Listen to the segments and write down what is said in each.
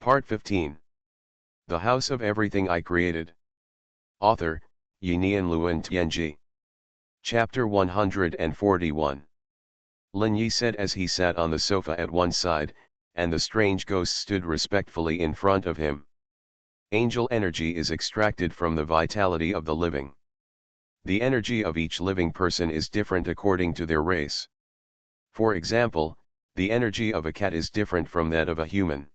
Part 15. The House of Everything I Created. Author, Yinian Luan Tianji. Chapter 141. Lin Yi said as he sat on the sofa at one side, and the strange ghost stood respectfully in front of him. Angel energy is extracted from the vitality of the living. The energy of each living person is different according to their race. For example, the energy of a cat is different from that of a human.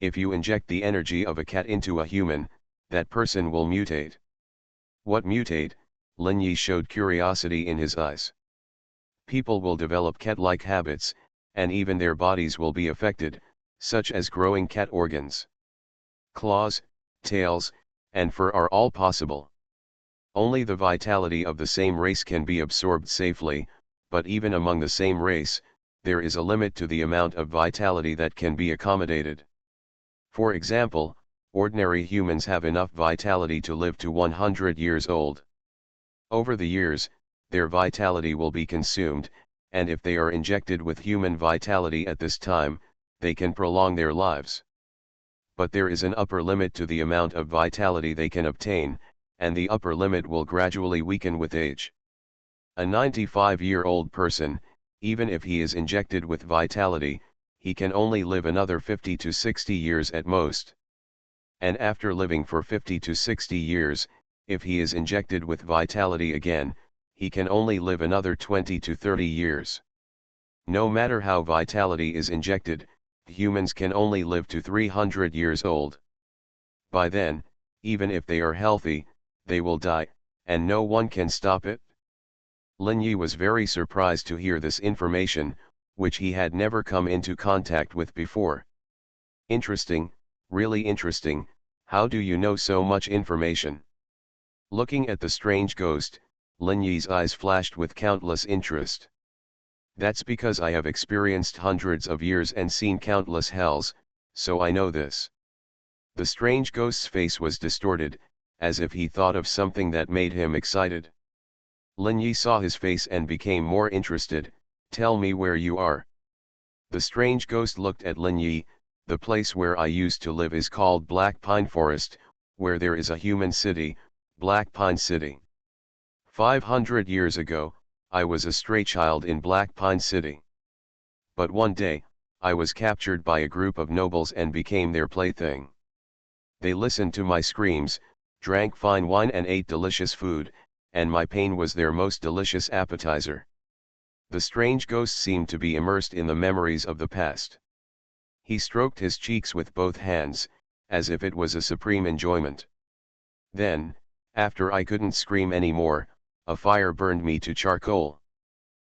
If you inject the energy of a cat into a human, that person will mutate. What mutate? Lin Yi showed curiosity in his eyes. People will develop cat-like habits, and even their bodies will be affected, such as growing cat organs. Claws, tails, and fur are all possible. Only the vitality of the same race can be absorbed safely, but even among the same race, there is a limit to the amount of vitality that can be accommodated. For example, ordinary humans have enough vitality to live to 100 years old. Over the years, their vitality will be consumed, and if they are injected with human vitality at this time, they can prolong their lives. But there is an upper limit to the amount of vitality they can obtain, and the upper limit will gradually weaken with age. A 95-year-old person, even if he is injected with vitality, he can only live another 50 to 60 years at most. And after living for 50 to 60 years, if he is injected with vitality again, he can only live another 20 to 30 years. No matter how vitality is injected, humans can only live to 300 years old. By then, even if they are healthy, they will die, and no one can stop it. Lin Yi was very surprised to hear this information, which he had never come into contact with before. Interesting, really interesting. How do you know so much information? Looking at the strange ghost, Lin Yi's eyes flashed with countless interest. That's because I have experienced hundreds of years and seen countless hells, so I know this. The strange ghost's face was distorted, as if he thought of something that made him excited. Lin Yi saw his face and became more interested. Tell me where you are. The strange ghost looked at Lin Yi. The place where I used to live is called Black Pine Forest, where there is a human city, Black Pine City. 500 years ago, I was a stray child in Black Pine City. But one day, I was captured by a group of nobles and became their plaything. They listened to my screams, drank fine wine and ate delicious food, and my pain was their most delicious appetizer. The strange ghost seemed to be immersed in the memories of the past. He stroked his cheeks with both hands, as if it was a supreme enjoyment. Then, after I couldn't scream anymore, a fire burned me to charcoal.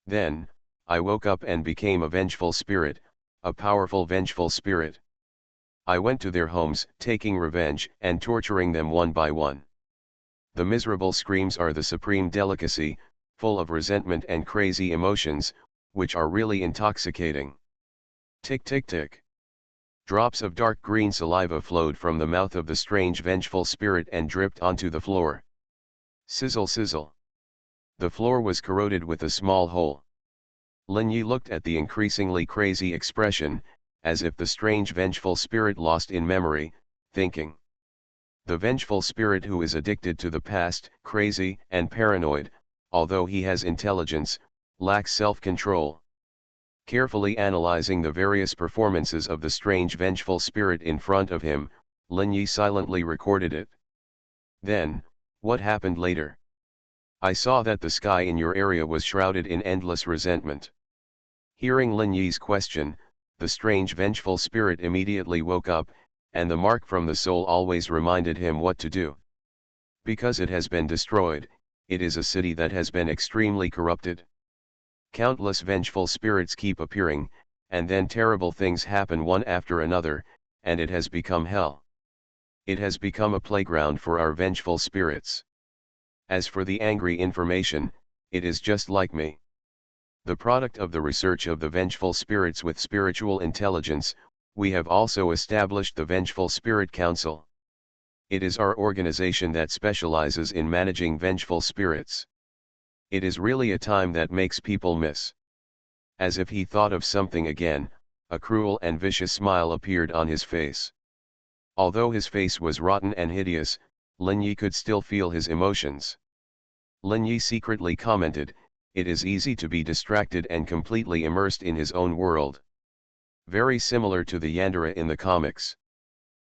Then, I woke up and became a vengeful spirit, a powerful vengeful spirit. I went to their homes, taking revenge and torturing them one by one. The miserable screams are the supreme delicacy, full of resentment and crazy emotions, which are really intoxicating. Tick tick tick. Drops of dark green saliva flowed from the mouth of the strange vengeful spirit and dripped onto the floor. Sizzle sizzle. The floor was corroded with a small hole. Lin Yi looked at the increasingly crazy expression, as if the strange vengeful spirit lost in memory, thinking. The vengeful spirit who is addicted to the past, crazy and paranoid, although he has intelligence, lacks self-control. Carefully analyzing the various performances of the strange vengeful spirit in front of him, Lin Yi silently recorded it. Then, what happened later? I saw that the sky in your area was shrouded in endless resentment. Hearing Lin Yi's question, the strange vengeful spirit immediately woke up, and the mark from the soul always reminded him what to do. Because it has been destroyed, it is a city that has been extremely corrupted. Countless vengeful spirits keep appearing, and then terrible things happen one after another, and it has become hell. It has become a playground for our vengeful spirits. As for the angry information, it is just like me. The product of the research of the vengeful spirits with spiritual intelligence, we have also established the Vengeful Spirit Council. It is our organization that specializes in managing vengeful spirits. It is really a time that makes people miss. As if he thought of something again, A cruel and vicious smile appeared on his face. Although his face was rotten and hideous, Lin Yi could still feel his emotions. Lin Yi secretly commented, "It is easy to be distracted and completely immersed in his own world. Very similar to the Yandere in the comics.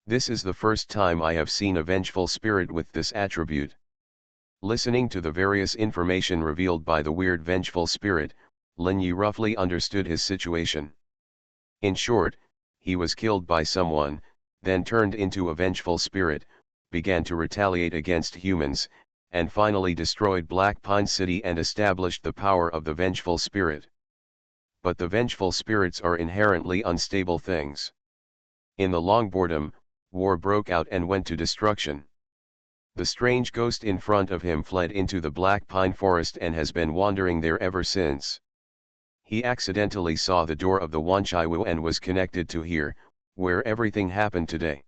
This is the first time I have seen a vengeful spirit with this attribute." Listening to the various information revealed by the weird vengeful spirit, Lin Yi roughly understood his situation. In short, he was killed by someone, then turned into a vengeful spirit, began to retaliate against humans, and finally destroyed Black Pine City and established the power of the vengeful spirit. But the vengeful spirits are inherently unstable things. In the long boredom, war broke out and went to destruction. The strange ghost in front of him fled into the Black Pine Forest and has been wandering there ever since. He accidentally saw the door of the Wanchaiwu and was connected to here, where everything happened today.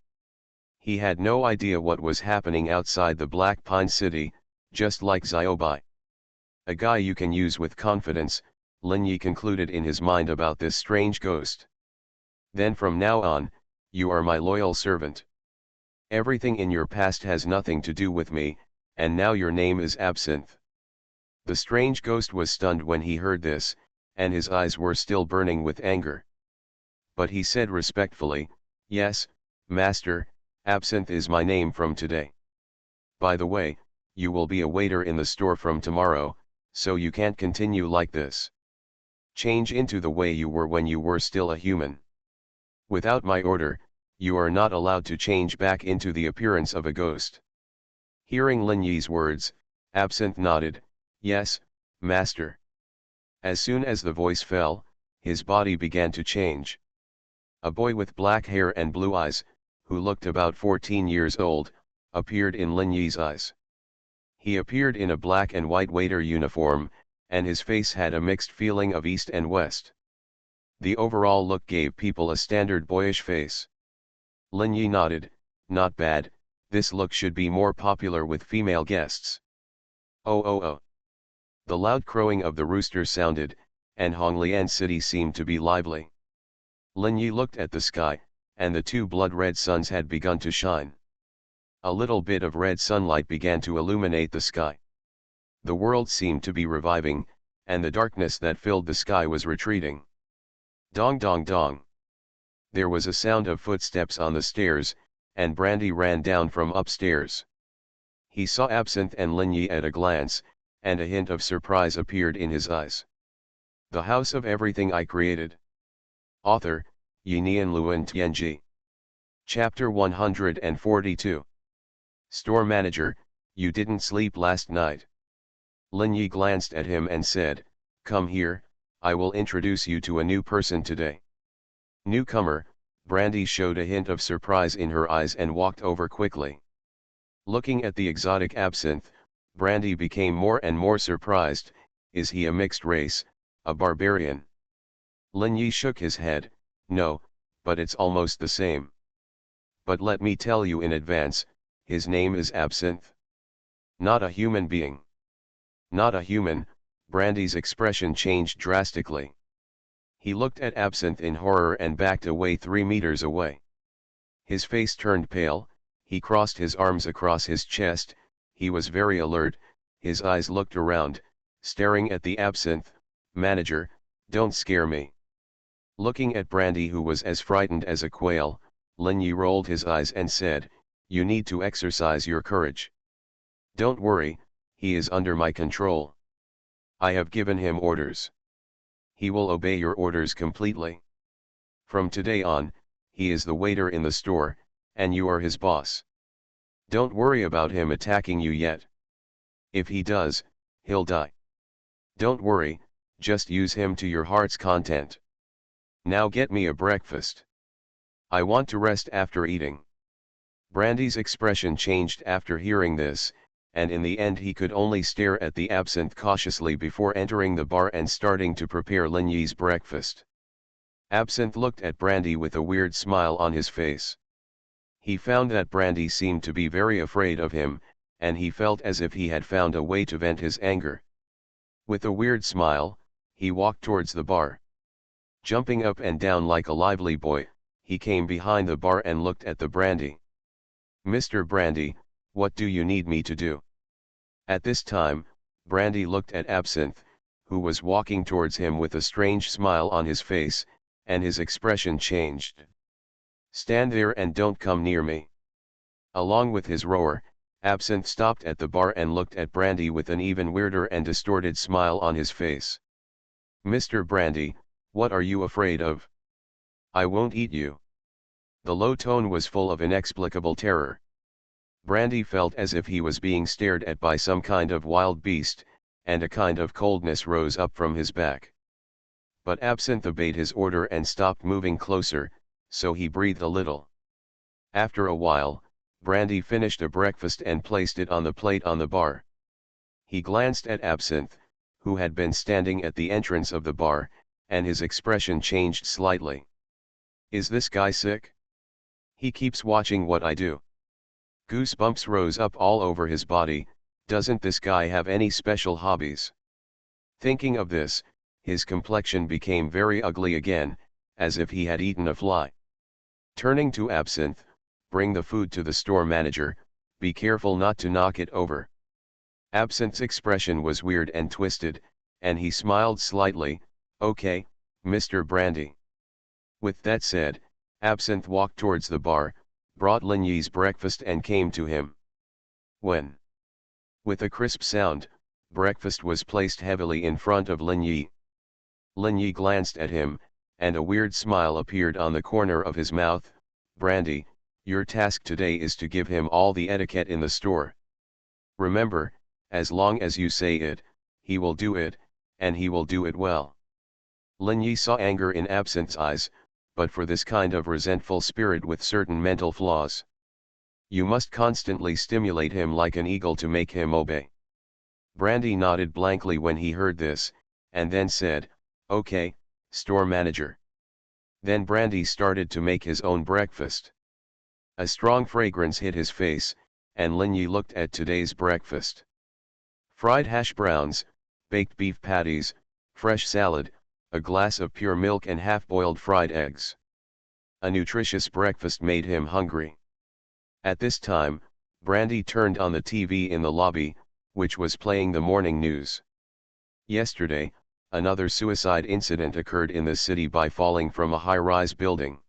He had no idea what was happening outside the Black Pine City, just like Xiaobai. A guy you can use with confidence, Lin Yi concluded in his mind about this strange ghost. Then from now on, you are my loyal servant. Everything in your past has nothing to do with me, and now your name is Absinthe. The strange ghost was stunned when he heard this, and his eyes were still burning with anger. But he said respectfully, "Yes, master, Absinthe is my name from today. By the way, you will be a waiter in the store from tomorrow, so you can't continue like this. Change into the way you were when you were still a human. Without my order, you are not allowed to change back into the appearance of a ghost." Hearing Lin Yi's words, Absinthe nodded, "Yes, master." As soon as the voice fell, his body began to change. A boy with black hair and blue eyes, who looked about 14 years old, appeared in Lin Yi's eyes. He appeared in a black and white waiter uniform, and his face had a mixed feeling of east and west. The overall look gave people a standard boyish face. Lin Yi nodded, "Not bad, this look should be more popular with female guests." Oh oh oh. The loud crowing of the rooster sounded, and Honglian City seemed to be lively. Lin Yi looked at the sky, and the two blood-red suns had begun to shine. A little bit of red sunlight began to illuminate the sky. The world seemed to be reviving, and the darkness that filled the sky was retreating. Dong dong dong. There was a sound of footsteps on the stairs, and Brandy ran down from upstairs. He saw Absinthe and Lin Yi at a glance, and a hint of surprise appeared in his eyes. The House of Everything I Created. Author, Yinian Luan Tianji. Chapter 142. Store Manager, you didn't sleep last night. Lin Yi glanced at him and said, "Come here, I will introduce you to a new person today." Newcomer, Brandy showed a hint of surprise in her eyes and walked over quickly. Looking at the exotic Absinthe, Brandy became more and more surprised. Is he a mixed race, a barbarian? Lin Yi shook his head, "No, but it's almost the same. But let me tell you in advance, his name is Absinthe. Not a human being." "Not a human," Brandy's expression changed drastically. He looked at Absinthe in horror and backed away 3 meters away. His face turned pale, he crossed his arms across his chest, he was very alert, his eyes looked around, staring at the Absinthe. "Manager, don't scare me." Looking at Brandy, who was as frightened as a quail, Lin Yi rolled his eyes and said, "You need to exercise your courage. Don't worry, he is under my control. I have given him orders. He will obey your orders completely. From today on, he is the waiter in the store, and you are his boss. Don't worry about him attacking you yet. If he does, he'll die. Don't worry, just use him to your heart's content. Now get me a breakfast. I want to rest after eating." Brandy's expression changed after hearing this, and in the end he could only stare at the Absinthe cautiously before entering the bar and starting to prepare Lin Yi's breakfast. Absinthe looked at Brandy with a weird smile on his face. He found that Brandy seemed to be very afraid of him, and he felt as if he had found a way to vent his anger. With a weird smile, he walked towards the bar. Jumping up and down like a lively boy, he came behind the bar and looked at the brandy. "Mr. Brandy, what do you need me to do?" At this time, Brandy looked at Absinthe, who was walking towards him with a strange smile on his face, and his expression changed. "Stand there and don't come near me." Along with his roar, Absinthe stopped at the bar and looked at Brandy with an even weirder and distorted smile on his face. "Mr. Brandy, what are you afraid of? I won't eat you." The low tone was full of inexplicable terror. Brandy felt as if he was being stared at by some kind of wild beast, and a kind of coldness rose up from his back. But Absinthe obeyed his order and stopped moving closer, so he breathed a little. After a while, Brandy finished a breakfast and placed it on the plate on the bar. He glanced at Absinthe, who had been standing at the entrance of the bar, and his expression changed slightly. "Is this guy sick? He keeps watching what I do." Goosebumps rose up all over his body. "Doesn't this guy have any special hobbies?" Thinking of this, his complexion became very ugly again, as if he had eaten a fly. Turning to Absinthe, "Bring the food to the store manager, be careful not to knock it over." Absinthe's expression was weird and twisted, and he smiled slightly. "Okay, Mr. Brandy." With that said, Absinthe walked towards the bar, brought Lin Yi's breakfast and came to him. When, with a crisp sound, breakfast was placed heavily in front of Lin Yi. Lin Yi glanced at him, and a weird smile appeared on the corner of his mouth. "Brandy, your task today is to give him all the etiquette in the store. Remember, as long as you say it, he will do it, and he will do it well." Lin Yi saw anger in Absinthe's eyes, but for this kind of resentful spirit with certain mental flaws, you must constantly stimulate him like an eagle to make him obey. Brandy nodded blankly when he heard this, and then said, "Okay, store manager." Then Brandy started to make his own breakfast. A strong fragrance hit his face, and Lin Yi looked at today's breakfast. Fried hash browns, baked beef patties, fresh salad, a glass of pure milk and half-boiled fried eggs. A nutritious breakfast made him hungry. At this time, Brandy turned on the TV in the lobby, which was playing the morning news. Yesterday, another suicide incident occurred in the city by falling from a high-rise building.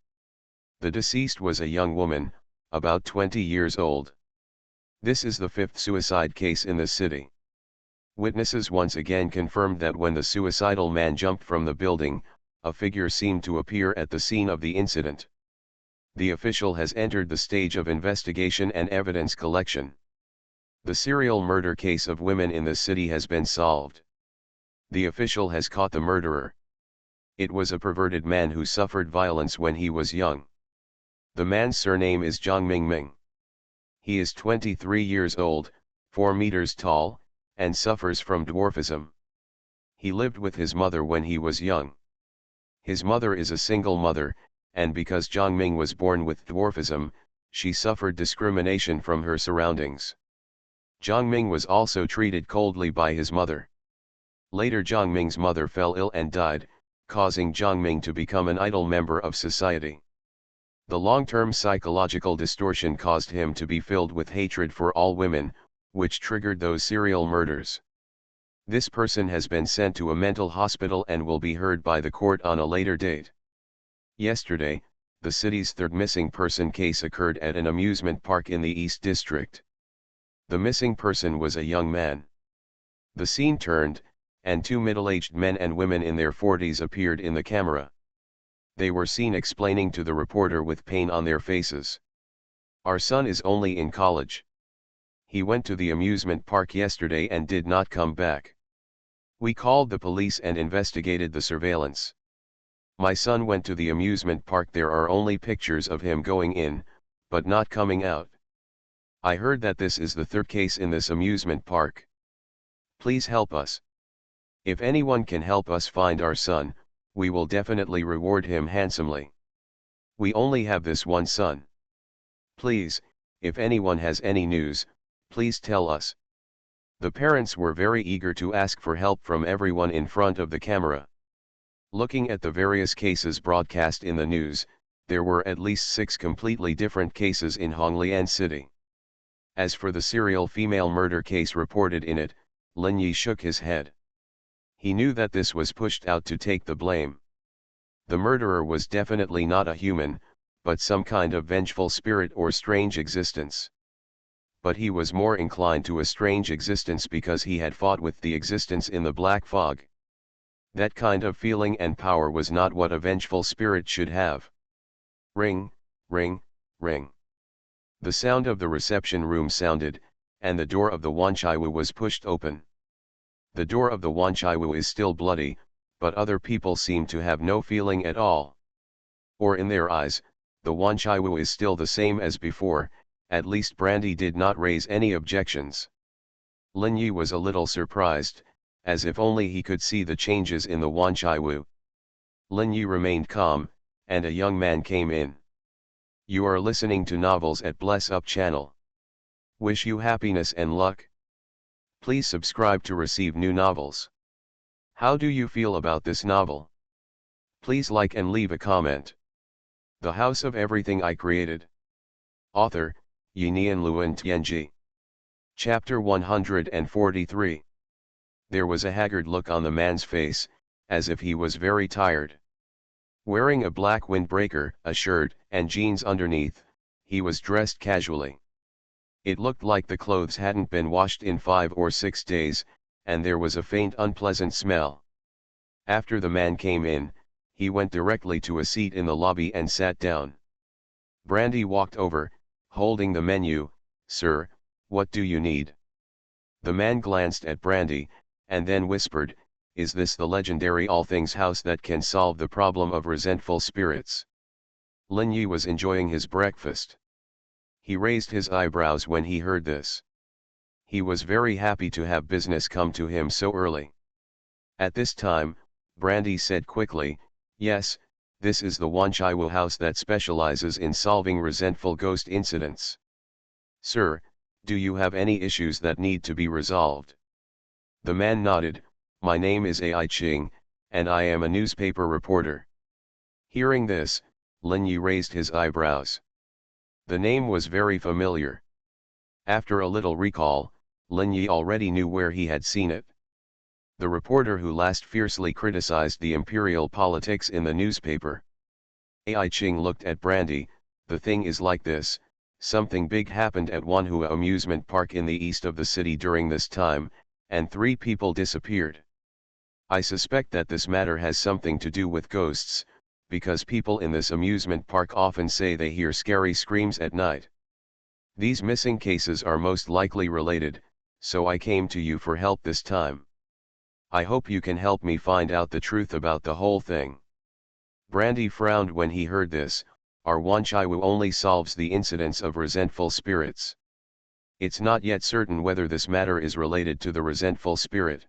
The deceased was a young woman, about 20 years old. This is the fifth suicide case in the city. Witnesses once again confirmed that when the suicidal man jumped from the building, a figure seemed to appear at the scene of the incident. The official has entered the stage of investigation and evidence collection. The serial murder case of women in the city has been solved. The official has caught the murderer. It was a perverted man who suffered violence when he was young. The man's surname is Zhang Mingming. He is 23 years old, 4 meters tall, and suffers from dwarfism. He lived with his mother when he was young. His mother is a single mother, and because Zhang Ming was born with dwarfism, she suffered discrimination from her surroundings. Zhang Ming was also treated coldly by his mother. Later Zhang Ming's mother fell ill and died, causing Zhang Ming to become an idle member of society. The long-term psychological distortion caused him to be filled with hatred for all women, which triggered those serial murders. This person has been sent to a mental hospital and will be heard by the court on a later date. Yesterday, the city's third missing person case occurred at an amusement park in the East District. The missing person was a young man. The scene turned, and two middle-aged men and women in their 40s appeared in the camera. They were seen explaining to the reporter with pain on their faces. "Our son is only in college. He went to the amusement park yesterday and did not come back. We called the police and investigated the surveillance. My son went to the amusement park. There are only pictures of him going in, but not coming out. I heard that this is the third case in this amusement park. Please help us. If anyone can help us find our son, we will definitely reward him handsomely. We only have this one son. Please, if anyone has any news, please tell us." The parents were very eager to ask for help from everyone in front of the camera. Looking at the various cases broadcast in the news, there were at least 6 completely different cases in Honglian City. As for the serial female murder case reported in it, Lin Yi shook his head. He knew that this was pushed out to take the blame. The murderer was definitely not a human, but some kind of vengeful spirit or strange existence. But he was more inclined to a strange existence because he had fought with the existence in the black fog. That kind of feeling and power was not what a vengeful spirit should have. Ring, ring, ring. The sound of the reception room sounded, and the door of the Wanchaiwu was pushed open. The door of the Wanchaiwu is still bloody, but other people seem to have no feeling at all. Or in their eyes, the Wanchaiwu is still the same as before, at least Brandy did not raise any objections. Lin Yi was a little surprised, as if only he could see the changes in the Wanchaiwu. Lin Yi remained calm, and a young man came in. You are listening to novels at Bless Up channel. Wish you happiness and luck. Please subscribe to receive new novels. How do you feel about this novel? Please like and leave a comment. The House of Everything I Created. Author, Yinian Luan Tianji. Chapter 143. There was a haggard look on the man's face, as if he was very tired. Wearing a black windbreaker, a shirt, and jeans underneath, he was dressed casually. It looked like the clothes hadn't been washed in 5 or 6 days, and there was a faint unpleasant smell. After the man came in, he went directly to a seat in the lobby and sat down. Brandy walked over, holding the menu. Sir, what do you need? The man glanced at Brandy, and then whispered, Is this the legendary All Things house that can solve the problem of resentful spirits? Lin Yi was enjoying his breakfast. He raised his eyebrows when he heard this. He was very happy to have business come to him so early. At this time, Brandy said quickly, Yes, this is the Wanchaiwu house that specializes in solving resentful ghost incidents. Sir, do you have any issues that need to be resolved? The man nodded. My name is Ai Ching, and I am a newspaper reporter. Hearing this, Lin Yi raised his eyebrows. The name was very familiar. After a little recall, Lin Yi already knew where he had seen it. The reporter who last fiercely criticized the imperial politics in the newspaper. Ai Ching looked at Brandy. The thing is like this, something big happened at Xuanhuan amusement park in the east of the city during this time, and 3 people disappeared. I suspect that this matter has something to do with ghosts, because people in this amusement park often say they hear scary screams at night. These missing cases are most likely related, so I came to you for help this time. I hope you can help me find out the truth about the whole thing. Brandy frowned when he heard this. Our Wanchaiwu only solves the incidents of resentful spirits. It's not yet certain whether this matter is related to the resentful spirit.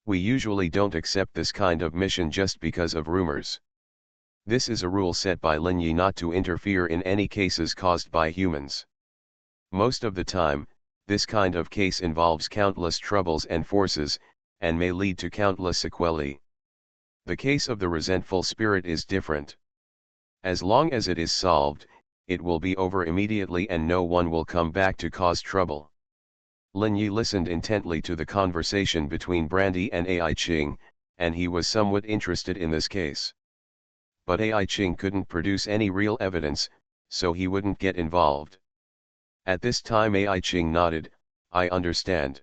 We usually don't accept this kind of mission just because of rumors. This is a rule set by Lin Yi not to interfere in any cases caused by humans. Most of the time, this kind of case involves countless troubles and forces, and may lead to countless sequelae. The case of the resentful spirit is different. As long as it is solved, it will be over immediately and no one will come back to cause trouble. Lin Yi listened intently to the conversation between Brandy and Ai Ching, and he was somewhat interested in this case. But Ai Ching couldn't produce any real evidence, so he wouldn't get involved. At this time Ai Ching nodded. I understand.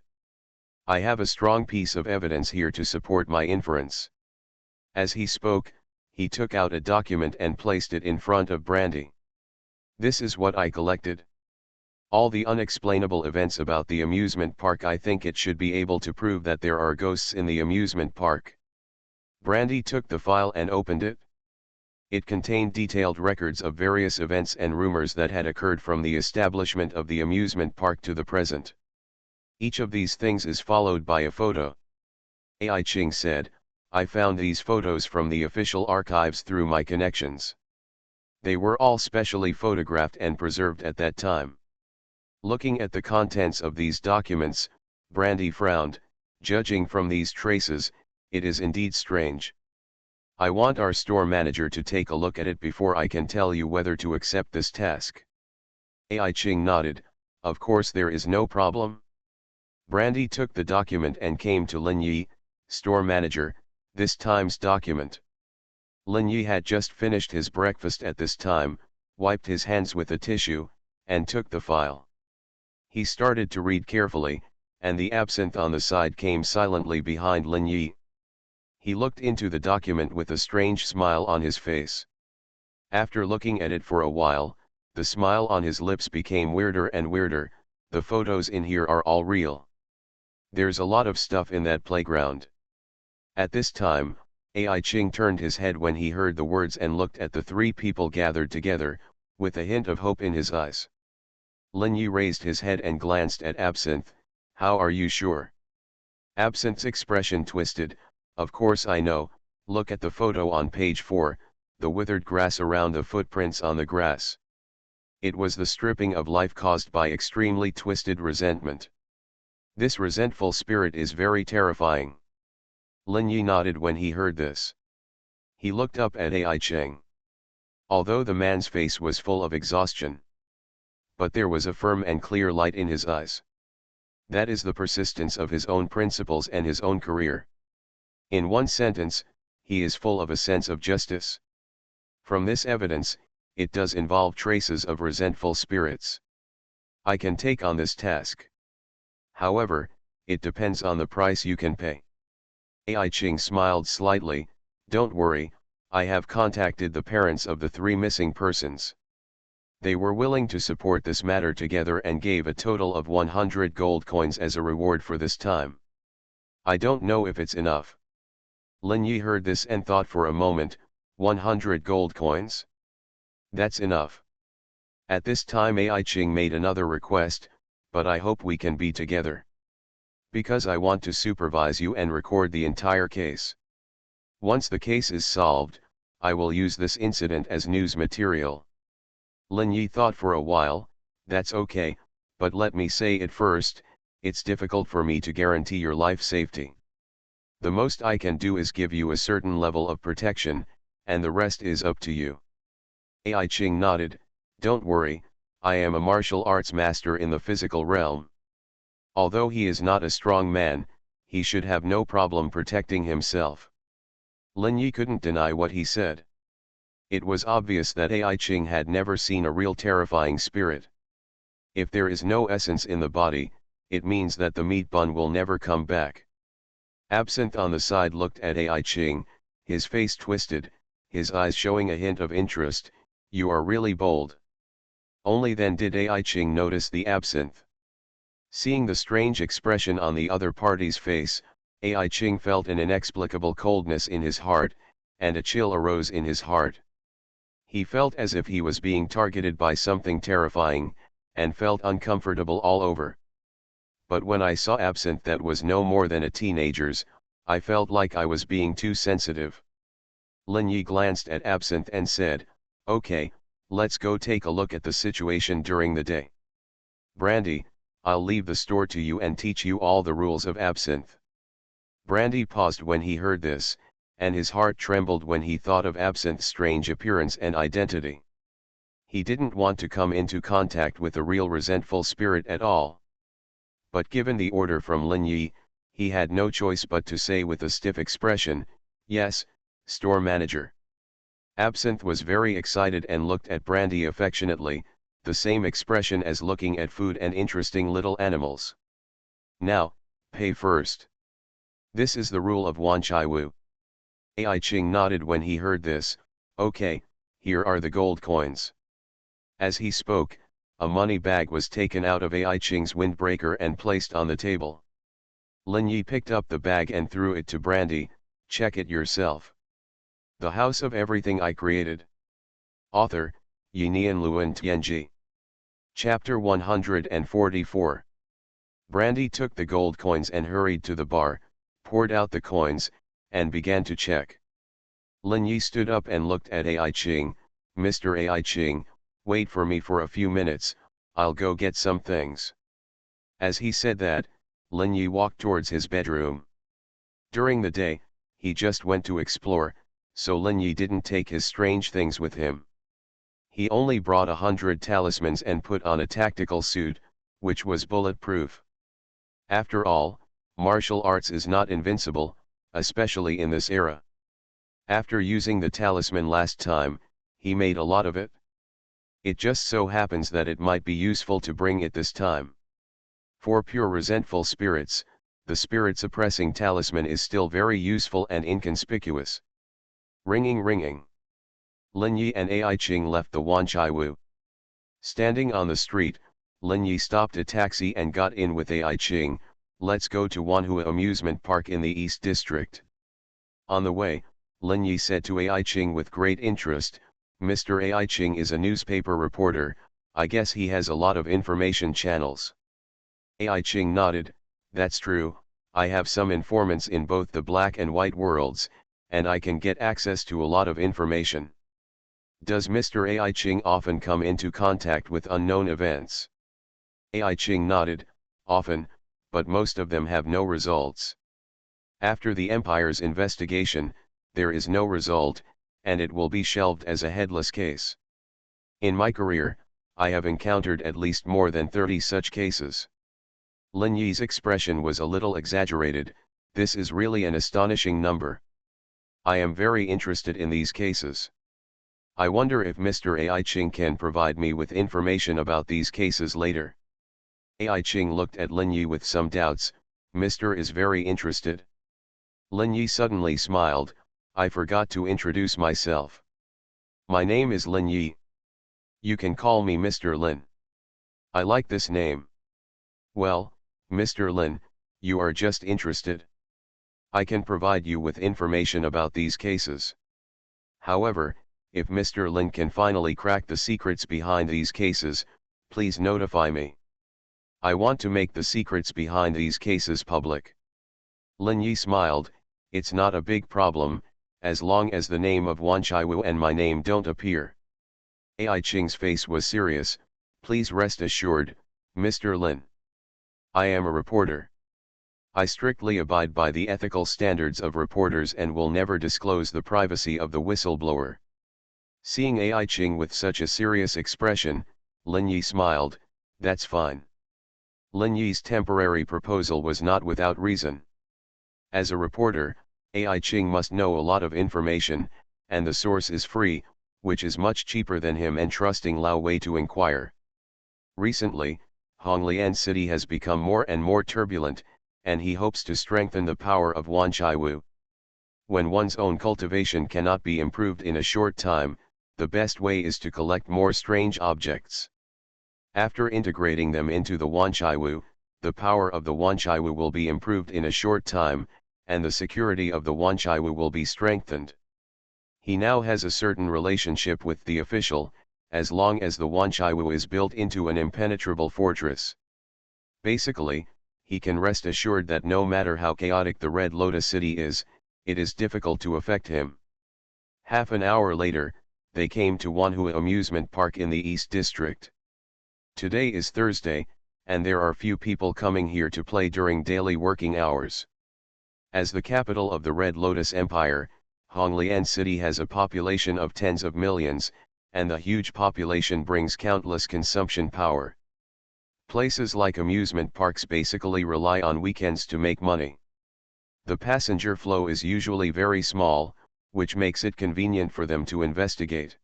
I have a strong piece of evidence here to support my inference. As he spoke, he took out a document and placed it in front of Brandy. This is what I collected. All the unexplainable events about the amusement park. I think it should be able to prove that there are ghosts in the amusement park. Brandy took the file and opened it. It contained detailed records of various events and rumors that had occurred from the establishment of the amusement park to the present. Each of these things is followed by a photo. Ai Ching said, I found these photos from the official archives through my connections. They were all specially photographed and preserved at that time. Looking at the contents of these documents, Brandy frowned. Judging from these traces, it is indeed strange. I want our store manager to take a look at it before I can tell you whether to accept this task. AI Ching nodded, of course there is no problem. Brandy took the document and came to Lin Yi, store manager, this time's document. Lin Yi had just finished his breakfast at this time, wiped his hands with a tissue, and took the file. He started to read carefully, and the absinthe on the side came silently behind Lin Yi. He looked into the document with a strange smile on his face. After looking at it for a while, the smile on his lips became weirder and weirder. The photos in here are all real. There's a lot of stuff in that playground. At this time, AI Ching turned his head when he heard the words and looked at the three people gathered together, with a hint of hope in his eyes. Lin Yi raised his head and glanced at Absinthe. How are you sure? Absinthe's expression twisted. Of course I know, look at the photo on page 4, the withered grass around the footprints on the grass. It was the stripping of life caused by extremely twisted resentment. This resentful spirit is very terrifying. Lin Yi nodded when he heard this. He looked up at AI Cheng. Although the man's face was full of exhaustion, but there was a firm and clear light in his eyes. That is the persistence of his own principles and his own career. In one sentence, he is full of a sense of justice. From this evidence, it does involve traces of resentful spirits. I can take on this task. However, it depends on the price you can pay. AI Ching smiled slightly. Don't worry, I have contacted the parents of the 3 missing persons. They were willing to support this matter together and gave a total of 100 gold coins as a reward for this time. I don't know if it's enough. Lin Yi heard this and thought for a moment. 100 gold coins? That's enough. At this time AI Ching made another request, but I hope we can be together. Because I want to supervise you and record the entire case. Once the case is solved, I will use this incident as news material. Lin Yi thought for a while. That's okay, but let me say it first, it's difficult for me to guarantee your life safety. The most I can do is give you a certain level of protection, and the rest is up to you. AI Ching nodded. Don't worry, I am a martial arts master in the physical realm. Although he is not a strong man, he should have no problem protecting himself. Lin Yi couldn't deny what he said. It was obvious that AI Ching had never seen a real terrifying spirit. If there is no essence in the body, it means that the meat bun will never come back. Absinthe on the side looked at AI Ching, his face twisted, his eyes showing a hint of interest. You are really bold. Only then did AI Ching notice the absinthe. Seeing the strange expression on the other party's face, AI Ching felt an inexplicable coldness in his heart, and a chill arose in his heart. He felt as if he was being targeted by something terrifying, and felt uncomfortable all over. But when I saw absinthe that was no more than a teenager's, I felt like I was being too sensitive. Lin Yi glanced at absinthe and said, okay, let's go take a look at the situation during the day. Brandy, I'll leave the store to you and teach you all the rules of absinthe. Brandy paused when he heard this, and his heart trembled when he thought of Absinthe's strange appearance and identity. He didn't want to come into contact with a real resentful spirit at all. But given the order from Lin Yi, he had no choice but to say with a stiff expression, yes, store manager. Absinthe was very excited and looked at Brandy affectionately, the same expression as looking at food and interesting little animals. Now, pay first. This is the rule of Wanchai-Wu. AI Ching nodded when he heard this. Okay, here are the gold coins. As he spoke, a money bag was taken out of AI Ching's windbreaker and placed on the table. Lin Yi picked up the bag and threw it to Brandy. Check it yourself. The House of Everything I Created. Author, Yinian Luan Tianji. Chapter 144. Brandy took the gold coins and hurried to the bar, poured out the coins, and began to check. Lin Yi stood up and looked at AI Ching. Mr. AI Ching, wait for me for a few minutes, I'll go get some things. As he said that, Lin Yi walked towards his bedroom. During the day, he just went to explore, so Lin Yi didn't take his strange things with him. He only brought 100 talismans and put on a tactical suit, which was bulletproof. After all, martial arts is not invincible, especially in this era. After using the talisman last time, he made a lot of it. It just so happens that it might be useful to bring it this time. For pure resentful spirits, the spirit suppressing talisman is still very useful and inconspicuous. Ringing ringing. Lin Yi and Ai Ching left the Wanchaiwu. Standing on the street, Lin Yi stopped a taxi and got in with Ai Ching. Let's go to Xuanhuan amusement park in the East District. On the way, Lin Yi said to Ai Ching with great interest, Mr. Ai Ching is a newspaper reporter, I guess he has a lot of information channels. Ai Ching nodded, that's true, I have some informants in both the black and white worlds, and I can get access to a lot of information. Does Mr. Ai Ching often come into contact with unknown events? Ai Ching nodded, often, but most of them have no results. After the Empire's investigation, there is no result, and it will be shelved as a headless case. In my career, I have encountered at least more than 30 such cases. Lin Yi's expression was a little exaggerated, this is really an astonishing number. I am very interested in these cases. I wonder if Mr. Ai Ching can provide me with information about these cases later. Ai Ching looked at Lin Yi with some doubts, Mr. is very interested. Lin Yi suddenly smiled, I forgot to introduce myself. My name is Lin Yi. You can call me Mr. Lin. I like this name. Well, Mr. Lin, you are just interested. I can provide you with information about these cases. However, if Mr. Lin can finally crack the secrets behind these cases, please notify me. I want to make the secrets behind these cases public. Lin Yi smiled, it's not a big problem, as long as the name of Wanchaiwu and my name don't appear. Ai Ching's face was serious, please rest assured, Mr. Lin. I am a reporter. I strictly abide by the ethical standards of reporters and will never disclose the privacy of the whistleblower. Seeing Ai Ching with such a serious expression, Lin Yi smiled, that's fine. Lin Yi's temporary proposal was not without reason. As a reporter, Ai Ching must know a lot of information, and the source is free, which is much cheaper than him entrusting Lao Wei to inquire. Recently, Honglian City has become more and more turbulent, and he hopes to strengthen the power of Wanchaiwu. When one's own cultivation cannot be improved in a short time, the best way is to collect more strange objects. After integrating them into the Wanchaiwu, the power of the Wanchaiwu will be improved in a short time, and the security of the Wanchaiwu will be strengthened. He now has a certain relationship with the official, as long as the Wanchaiwu is built into an impenetrable fortress. Basically, he can rest assured that no matter how chaotic the Red Lotus City is, it is difficult to affect him. Half an hour later, they came to Xuanhuan amusement park in the East District. Today is Thursday, and there are few people coming here to play during daily working hours. As the capital of the Red Lotus Empire, Honglian City has a population of tens of millions, and the huge population brings countless consumption power. Places like amusement parks basically rely on weekends to make money. The passenger flow is usually very small, which makes it convenient for them to investigate.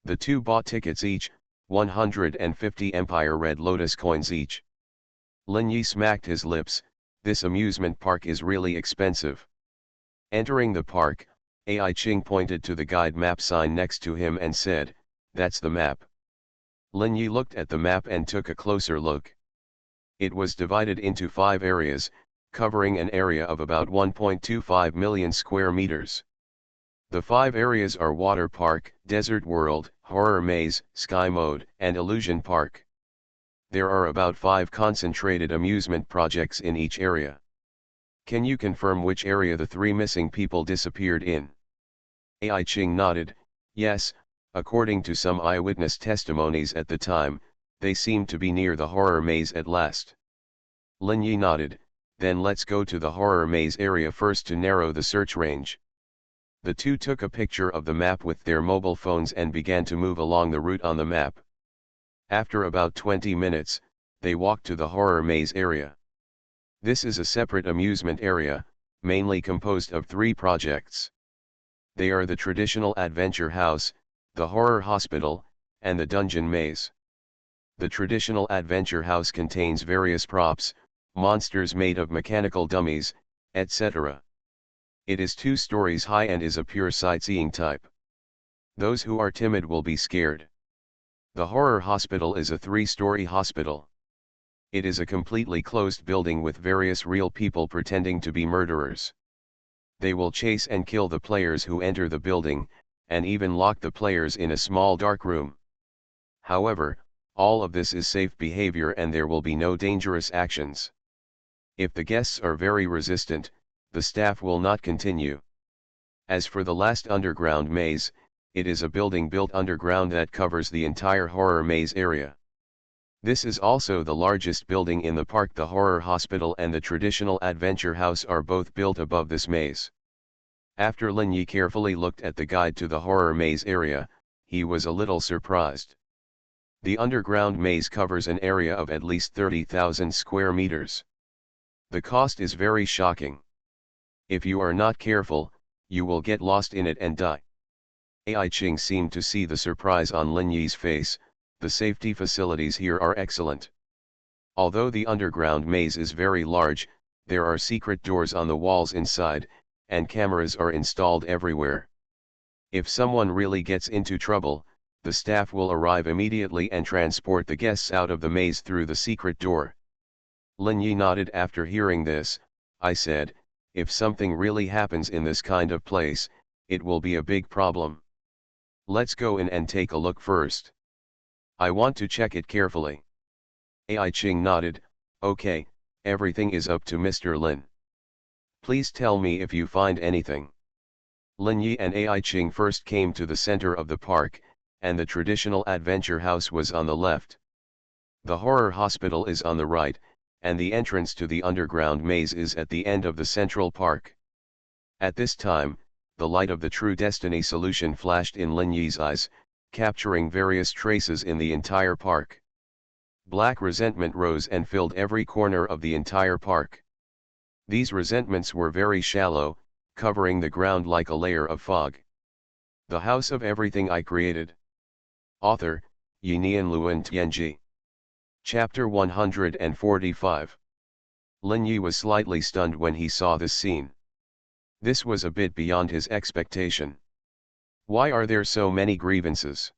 The two bought tickets each, 150 Empire Red Lotus coins each. Lin Yi smacked his lips, this amusement park is really expensive. Entering the park, Ai Ching pointed to the guide map sign next to him and said, that's the map. Lin Yi looked at the map and took a closer look. It was divided into 5 areas, covering an area of about 1.25 million square meters. The 5 areas are Water Park, Desert World, Horror Maze, Sky Mode, and Illusion Park. There are about 5 concentrated amusement projects in each area. Can you confirm which area the 3 missing people disappeared in? Ai Ching nodded, yes, according to some eyewitness testimonies at the time, they seemed to be near the Horror Maze at last. Lin Yi nodded, then let's go to the Horror Maze area first to narrow the search range. The two took a picture of the map with their mobile phones and began to move along the route on the map. After about 20 minutes, they walked to the horror maze area. This is a separate amusement area, mainly composed of 3 projects. They are the traditional adventure house, the horror hospital, and the dungeon maze. The traditional adventure house contains various props, monsters made of mechanical dummies, etc. It is 2 stories high and is a pure sightseeing type. Those who are timid will be scared. The horror hospital is a 3-story hospital. It is a completely closed building with various real people pretending to be murderers. They will chase and kill the players who enter the building, and even lock the players in a small dark room. However, all of this is safe behavior and there will be no dangerous actions. If the guests are very resistant, the staff will not continue. As for the last underground maze, it is a building built underground that covers the entire horror maze area. This is also the largest building in the park. The horror hospital and the traditional adventure house are both built above this maze. After Lin Yi carefully looked at the guide to the horror maze area, he was a little surprised. The underground maze covers an area of at least 30,000 square meters. The cost is very shocking. If you are not careful, you will get lost in it and die. Ai Ching seemed to see the surprise on Lin Yi's face. The safety facilities here are excellent. Although the underground maze is very large, there are secret doors on the walls inside, and cameras are installed everywhere. If someone really gets into trouble, the staff will arrive immediately and transport the guests out of the maze through the secret door. Lin Yi nodded after hearing this. I said, if something really happens in this kind of place, it will be a big problem. Let's go in and take a look first. I want to check it carefully. Ai Ching nodded. Okay, everything is up to Mr. Lin. Please tell me if you find anything. Lin Yi and Ai Ching first came to the center of the park, and the traditional adventure house was on the left. The horror hospital is on the right, and the entrance to the underground maze is at the end of the central park. At this time, the light of the True Destiny solution flashed in Lin Yi's eyes, capturing various traces in the entire park. Black resentment rose and filled every corner of the entire park. These resentments were very shallow, covering the ground like a layer of fog. The House of Everything I Created. Author, Yinian Luan Tianji. Chapter 145. Lin Yi was slightly stunned when he saw this scene. This was a bit beyond his expectation. Why are there so many grievances?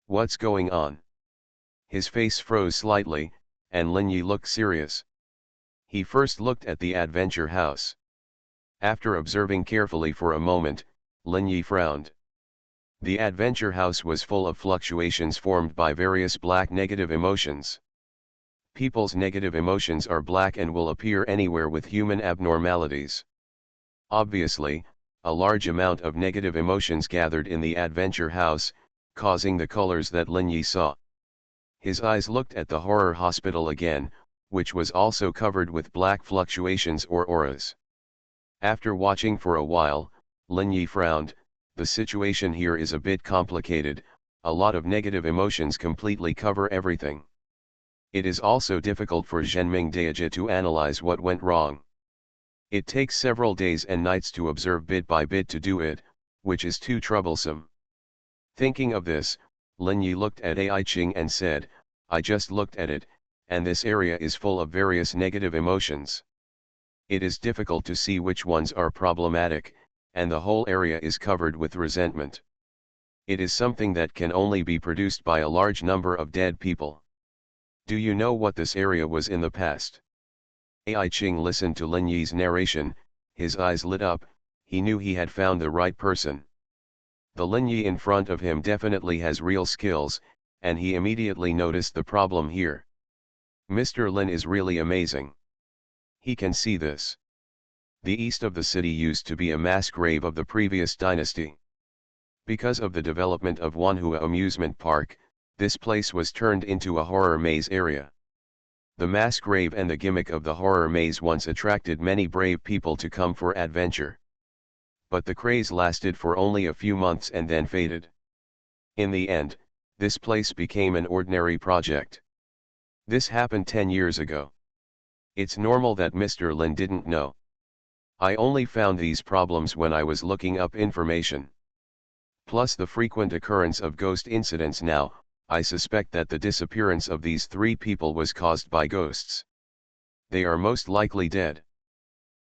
What's going on? His face froze slightly, and Lin Yi looked serious. He first looked at the adventure house. After observing carefully for a moment, Lin Yi frowned. The adventure house was full of fluctuations formed by various black negative emotions. People's negative emotions are black and will appear anywhere with human abnormalities. Obviously, a large amount of negative emotions gathered in the adventure house, causing the colors that Lin Yi saw. His eyes looked at the horror hospital again, which was also covered with black fluctuations or auras. After watching for a while, Lin Yi frowned. The situation here is a bit complicated, a lot of negative emotions completely cover everything. It is also difficult for Zhenming Daijia to analyze what went wrong. It takes several days and nights to observe bit by bit to do it, which is too troublesome. Thinking of this, Lin Yi looked at Ai Ching and said, I just looked at it, and this area is full of various negative emotions. It is difficult to see which ones are problematic, and the whole area is covered with resentment. It is something that can only be produced by a large number of dead people. Do you know what this area was in the past? Ai Ching listened to Lin Yi's narration, his eyes lit up, he knew he had found the right person. The Lin Yi in front of him definitely has real skills, and he immediately noticed the problem here. Mr. Lin is really amazing. He can see this. The east of the city used to be a mass grave of the previous dynasty. Because of the development of Xuanhuan amusement park, this place was turned into a horror maze area. The mass grave and the gimmick of the horror maze once attracted many brave people to come for adventure. but the craze lasted for only a few months and then faded. In the end, this place became an ordinary project. This happened 10 years ago. It's normal that Mr. Lin didn't know. I only found these problems when I was looking up information. Plus the frequent occurrence of ghost incidents now, I suspect that the disappearance of these 3 people was caused by ghosts. They are most likely dead.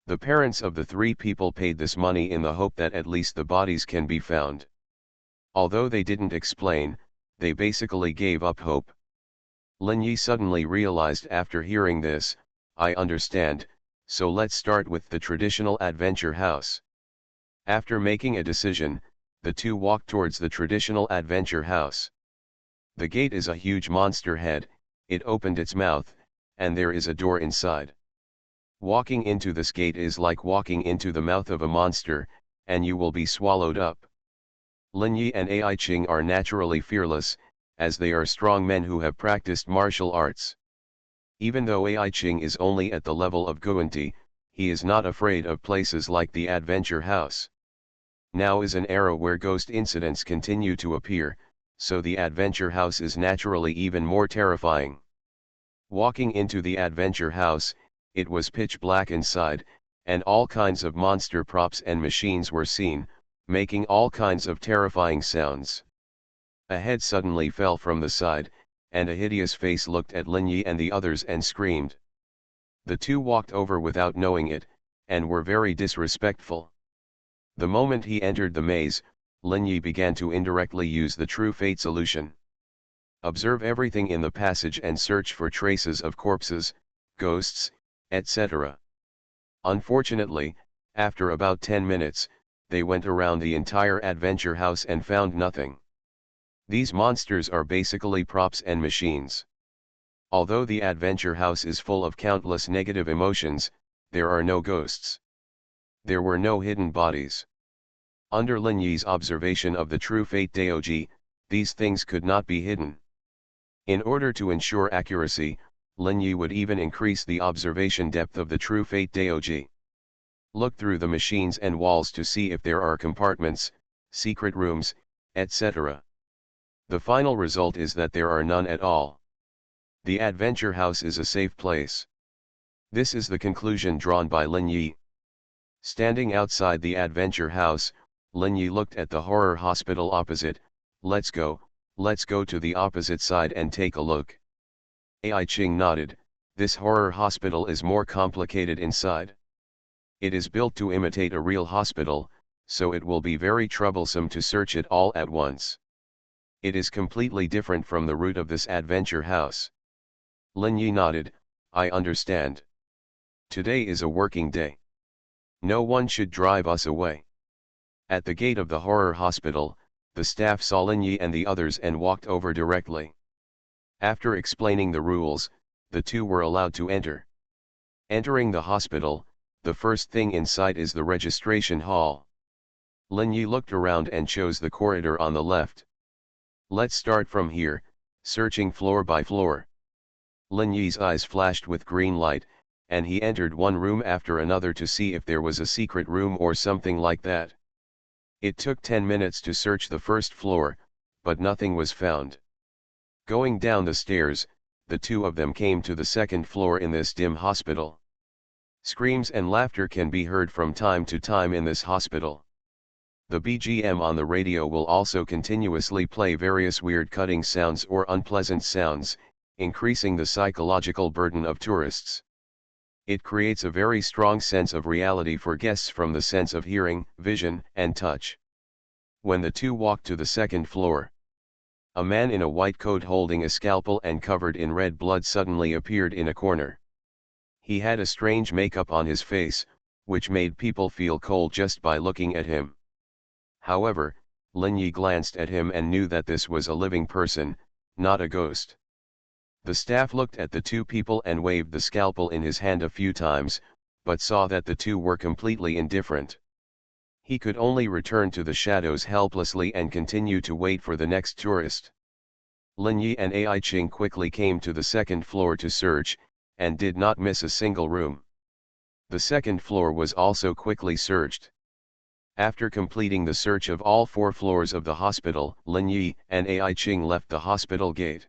The parents of the 3 people paid this money in the hope that at least the bodies can be found. Although they didn't explain, they basically gave up hope. Lin Yi suddenly realized after hearing this, I understand, so let's start with the traditional adventure house. After making a decision, the 2 walked towards the traditional adventure house. The gate is a huge monster head, it opened its mouth, and there is a door inside. Walking into this gate is like walking into the mouth of a monster, and you will be swallowed up. Lin Yi and Ai Ching are naturally fearless, as they are strong men who have practiced martial arts. Even though Ai Ching is only at the level of Guanti, he is not afraid of places like the adventure house. Now is an era where ghost incidents continue to appear, so the adventure house is naturally even more terrifying. Walking into the adventure house, it was pitch black inside, and all kinds of monster props and machines were seen, making all kinds of terrifying sounds. A head suddenly fell from the side, and a hideous face looked at Lin Yi and the others and screamed. The 2 walked over without knowing it, and were very disrespectful. The moment he entered the maze, Lin Yi began to indirectly use the true fate solution. Observe everything in the passage and search for traces of corpses, ghosts, etc. Unfortunately, after about 10 minutes, they went around the entire adventure house and found nothing. These monsters are basically props and machines. Although the adventure house is full of countless negative emotions, there are no ghosts. There were no hidden bodies. Under Lin Yi's observation of the true fate Daoji, these things could not be hidden. In order to ensure accuracy, Lin Yi would even increase the observation depth of the true fate Daoji. Look through the machines and walls to see if there are compartments, secret rooms, etc. The final result is that there are none at all. The adventure house is a safe place. This is the conclusion drawn by Lin Yi. Standing outside the adventure house, Lin Yi looked at the horror hospital opposite. Let's go to the opposite side and take a look. Ai Ching nodded. This horror hospital is more complicated inside. It is built to imitate a real hospital, so it will be very troublesome to search it all at once. It is completely different from the route of this adventure house. Lin Yi nodded. I understand. Today is a working day. No one should drive us away. At the gate of the horror hospital, the staff saw Lin Yi and the others and walked over directly. After explaining the rules, the 2 were allowed to enter. Entering the hospital, the first thing in sight is the registration hall. Lin Yi looked around and chose the corridor on the left. Let's start from here, searching floor by floor. Lin Yi's eyes flashed with green light, and he entered one room after another to see if there was a secret room or something like that. It took 10 minutes to search the first floor, but nothing was found. Going down the stairs, the 2 of them came to the second floor in this dim hospital. Screams and laughter can be heard from time to time in this hospital. The BGM on the radio will also continuously play various weird cutting sounds or unpleasant sounds, increasing the psychological burden of tourists. It creates a very strong sense of reality for guests from the sense of hearing, vision, and touch. When the 2 walked to the second floor, a man in a white coat holding a scalpel and covered in red blood suddenly appeared in a corner. He had a strange makeup on his face, which made people feel cold just by looking at him. However, Lin Yi glanced at him and knew that this was a living person, not a ghost. The staff looked at the 2 people and waved the scalpel in his hand a few times, but saw that the 2 were completely indifferent. He could only return to the shadows helplessly and continue to wait for the next tourist. Lin Yi and Ai Ching quickly came to the second floor to search, and did not miss a single room. The second floor was also quickly searched. After completing the search of all 4 floors of the hospital, Lin Yi and Ai Ching left the hospital gate.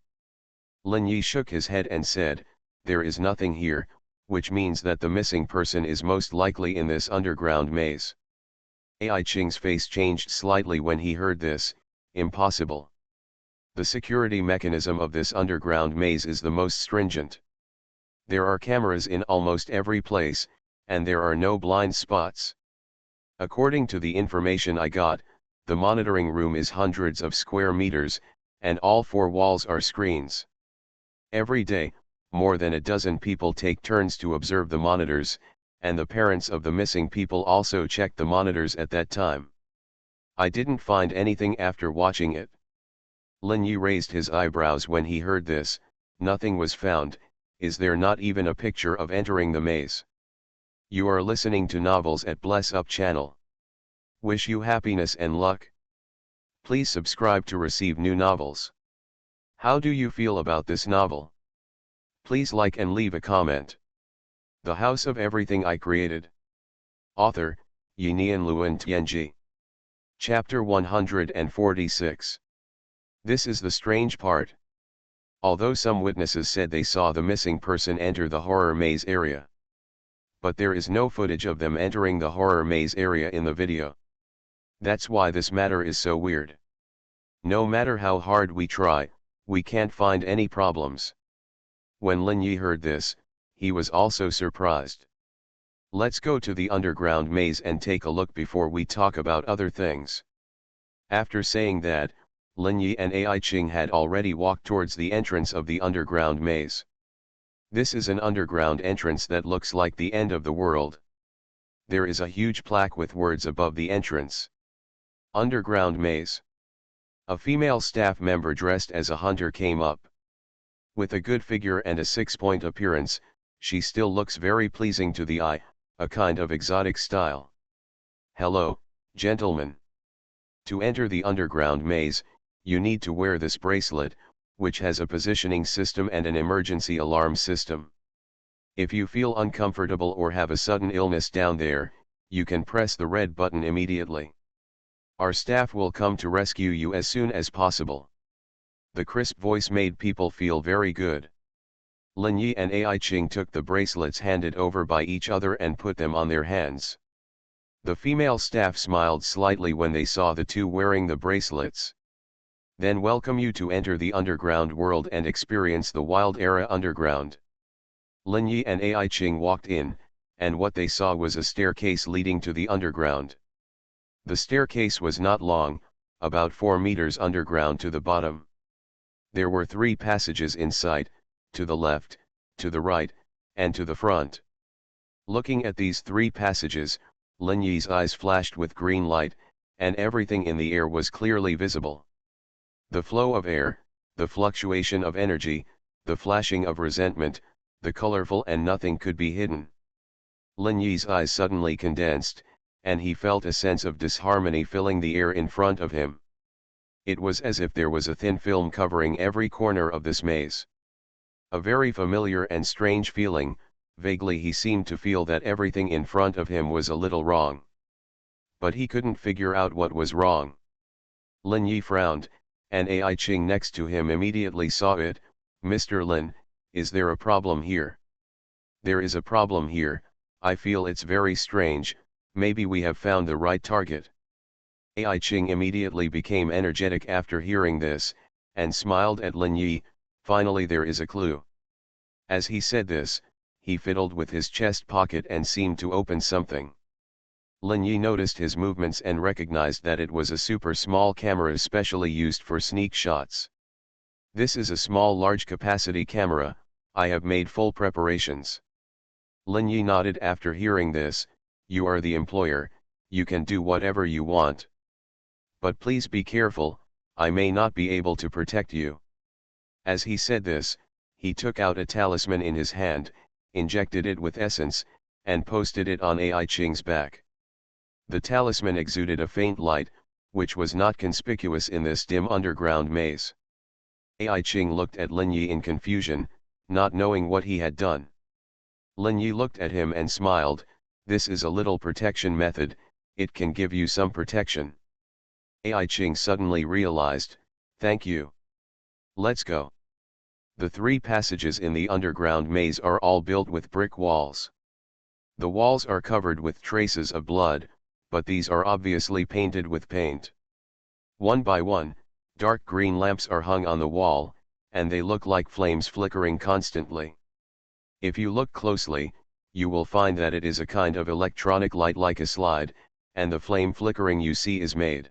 Lin Yi shook his head and said, "There is nothing here, which means that the missing person is most likely in this underground maze." Ai Ching's face changed slightly when he heard this. Impossible. The security mechanism of this underground maze is the most stringent. There are cameras in almost every place, and there are no blind spots. According to the information I got, the monitoring room is hundreds of square meters, and all 4 walls are screens. Every day, more than a dozen people take turns to observe the monitors, and the parents of the missing people also check the monitors at that time. I didn't find anything after watching it. Lin Yi raised his eyebrows when he heard this. Nothing was found. Is there not even a picture of entering the maze? You are listening to Novels at Bless Up channel. Wish you happiness and luck. Please subscribe to receive new novels. How do you feel about this novel? Please like and leave a comment. The House of Everything I Created. Author, Yinian Luan Tianji. Chapter 146. This is the strange part. Although some witnesses said they saw the missing person enter the horror maze area, but there is no footage of them entering the horror maze area in the video. That's why this matter is so weird. No matter how hard we try, we can't find any problems. When Lin Yi heard this, he was also surprised. Let's go to the underground maze and take a look before we talk about other things. After saying that, Lin Yi and Ai Ching had already walked towards the entrance of the underground maze. This is an underground entrance that looks like the end of the world. There is a huge plaque with words above the entrance. Underground maze. A female staff member dressed as a hunter came up. With a good figure and a 6-point appearance, she still looks very pleasing to the eye, a kind of exotic style. Hello, gentlemen. To enter the underground maze, you need to wear this bracelet, which has a positioning system and an emergency alarm system. If you feel uncomfortable or have a sudden illness down there, you can press the red button immediately. Our staff will come to rescue you as soon as possible. The crisp voice made people feel very good. Lin Yi and Ai Ching took the bracelets handed over by each other and put them on their hands. The female staff smiled slightly when they saw the two wearing the bracelets. Then welcome you to enter the underground world and experience the wild era underground. Lin Yi and Ai Ching walked in, and what they saw was a staircase leading to the underground. The staircase was not long, about 4 meters underground to the bottom. There were 3 passages inside, to the left, to the right, and to the front. Looking at these 3 passages, Lin Yi's eyes flashed with green light, and everything in the air was clearly visible. The flow of air, the fluctuation of energy, the flashing of resentment, the colorful, and nothing could be hidden. Lin Yi's eyes suddenly condensed, and he felt a sense of disharmony filling the air in front of him. It was as if there was a thin film covering every corner of this maze. A very familiar and strange feeling. Vaguely he seemed to feel that everything in front of him was a little wrong. But he couldn't figure out what was wrong. Lin Yi frowned, and Ai Ching next to him immediately saw it. "Mr. Lin, is there a problem here?" "There is a problem here. I feel it's very strange. Maybe we have found the right target." Ai Ching immediately became energetic after hearing this, and smiled at Lin Yi. "Finally there is a clue." As he said this, he fiddled with his chest pocket and seemed to open something. Lin Yi noticed his movements and recognized that it was a super small camera specially used for sneak shots. "This is a small large capacity camera. I have made full preparations." Lin Yi nodded after hearing this. "You are the employer, you can do whatever you want. But please be careful, I may not be able to protect you." As he said this, he took out a talisman in his hand, injected it with essence, and posted it on Ai Ching's back. The talisman exuded a faint light, which was not conspicuous in this dim underground maze. Ai Ching looked at Lin Yi in confusion, not knowing what he had done. Lin Yi looked at him and smiled. "This is a little protection method. It can give you some protection. Ai Ching suddenly realized, thank you. Let's go. The 3 passages in the underground maze are all built with brick walls. The walls are covered with traces of blood, but these are obviously painted with paint. One by one, dark green lamps are hung on the wall, and they look like flames flickering constantly. If you look closely, you will find that it is a kind of electronic light like a slide, and the flame flickering you see is made.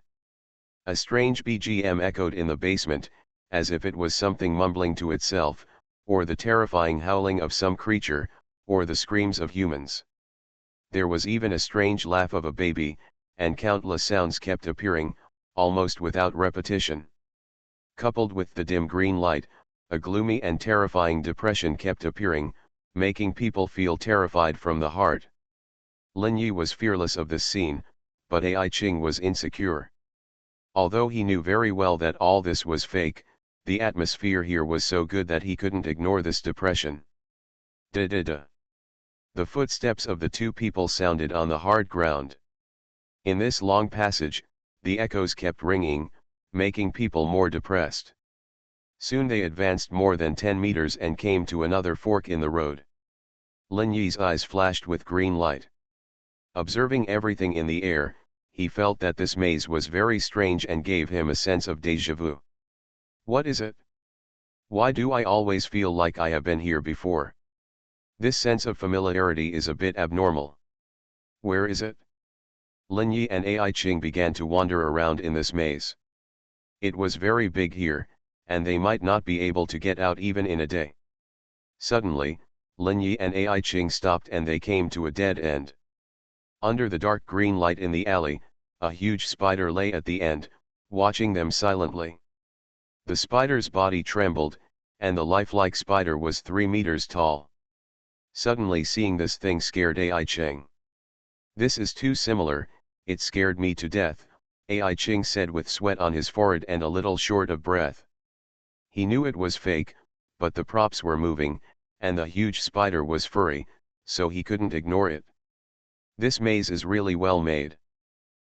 A strange BGM echoed in the basement, as if it was something mumbling to itself, or the terrifying howling of some creature, or the screams of humans. There was even a strange laugh of a baby, and countless sounds kept appearing, almost without repetition. Coupled with the dim green light, a gloomy and terrifying depression kept appearing, making people feel terrified from the heart. Lin Yi was fearless of this scene, but Ai Ching was insecure. Although he knew very well that all this was fake, the atmosphere here was so good that he couldn't ignore this depression. Da-da-da. The footsteps of the 2 people sounded on the hard ground. In this long passage, the echoes kept ringing, making people more depressed. Soon they advanced more than 10 meters and came to another fork in the road. Lin Yi's eyes flashed with green light. Observing everything in the air, he felt that this maze was very strange and gave him a sense of déjà vu. What is it? Why do I always feel like I have been here before? This sense of familiarity is a bit abnormal. Where is it? Lin Yi and Ai Ching began to wander around in this maze. It was very big here, and they might not be able to get out even in a day. Suddenly, Lin Yi and Ai Ching stopped and they came to a dead end. Under the dark green light in the alley, a huge spider lay at the end, watching them silently. The spider's body trembled, and the lifelike spider was 3 meters tall. Suddenly seeing this thing scared Ai Ching. This is too similar, it scared me to death, Ai Ching said with sweat on his forehead and a little short of breath. He knew it was fake, but the props were moving, and the huge spider was furry, so he couldn't ignore it. This maze is really well made.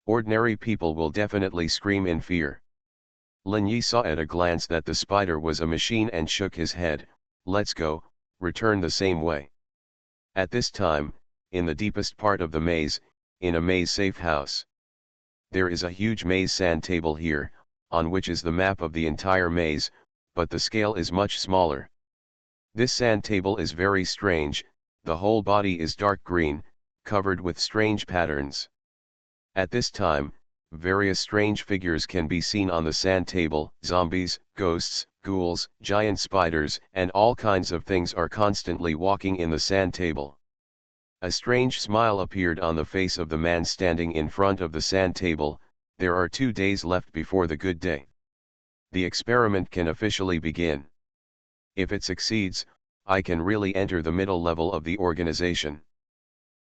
Ordinary people will definitely scream in fear. Lin Yi saw at a glance that the spider was a machine and shook his head. Let's go, return the same way. At this time, in the deepest part of the maze, in a maze-safe house. There is a huge maze sand table here, on which is the map of the entire maze, but the scale is much smaller. This sand table is very strange, the whole body is dark green, covered with strange patterns. At this time, various strange figures can be seen on the sand table, zombies, ghosts, ghouls, giant spiders, and all kinds of things are constantly walking in the sand table. A strange smile appeared on the face of the man standing in front of the sand table. There are 2 days left before the good day. The experiment can officially begin. If it succeeds, I can really enter the middle level of the organization.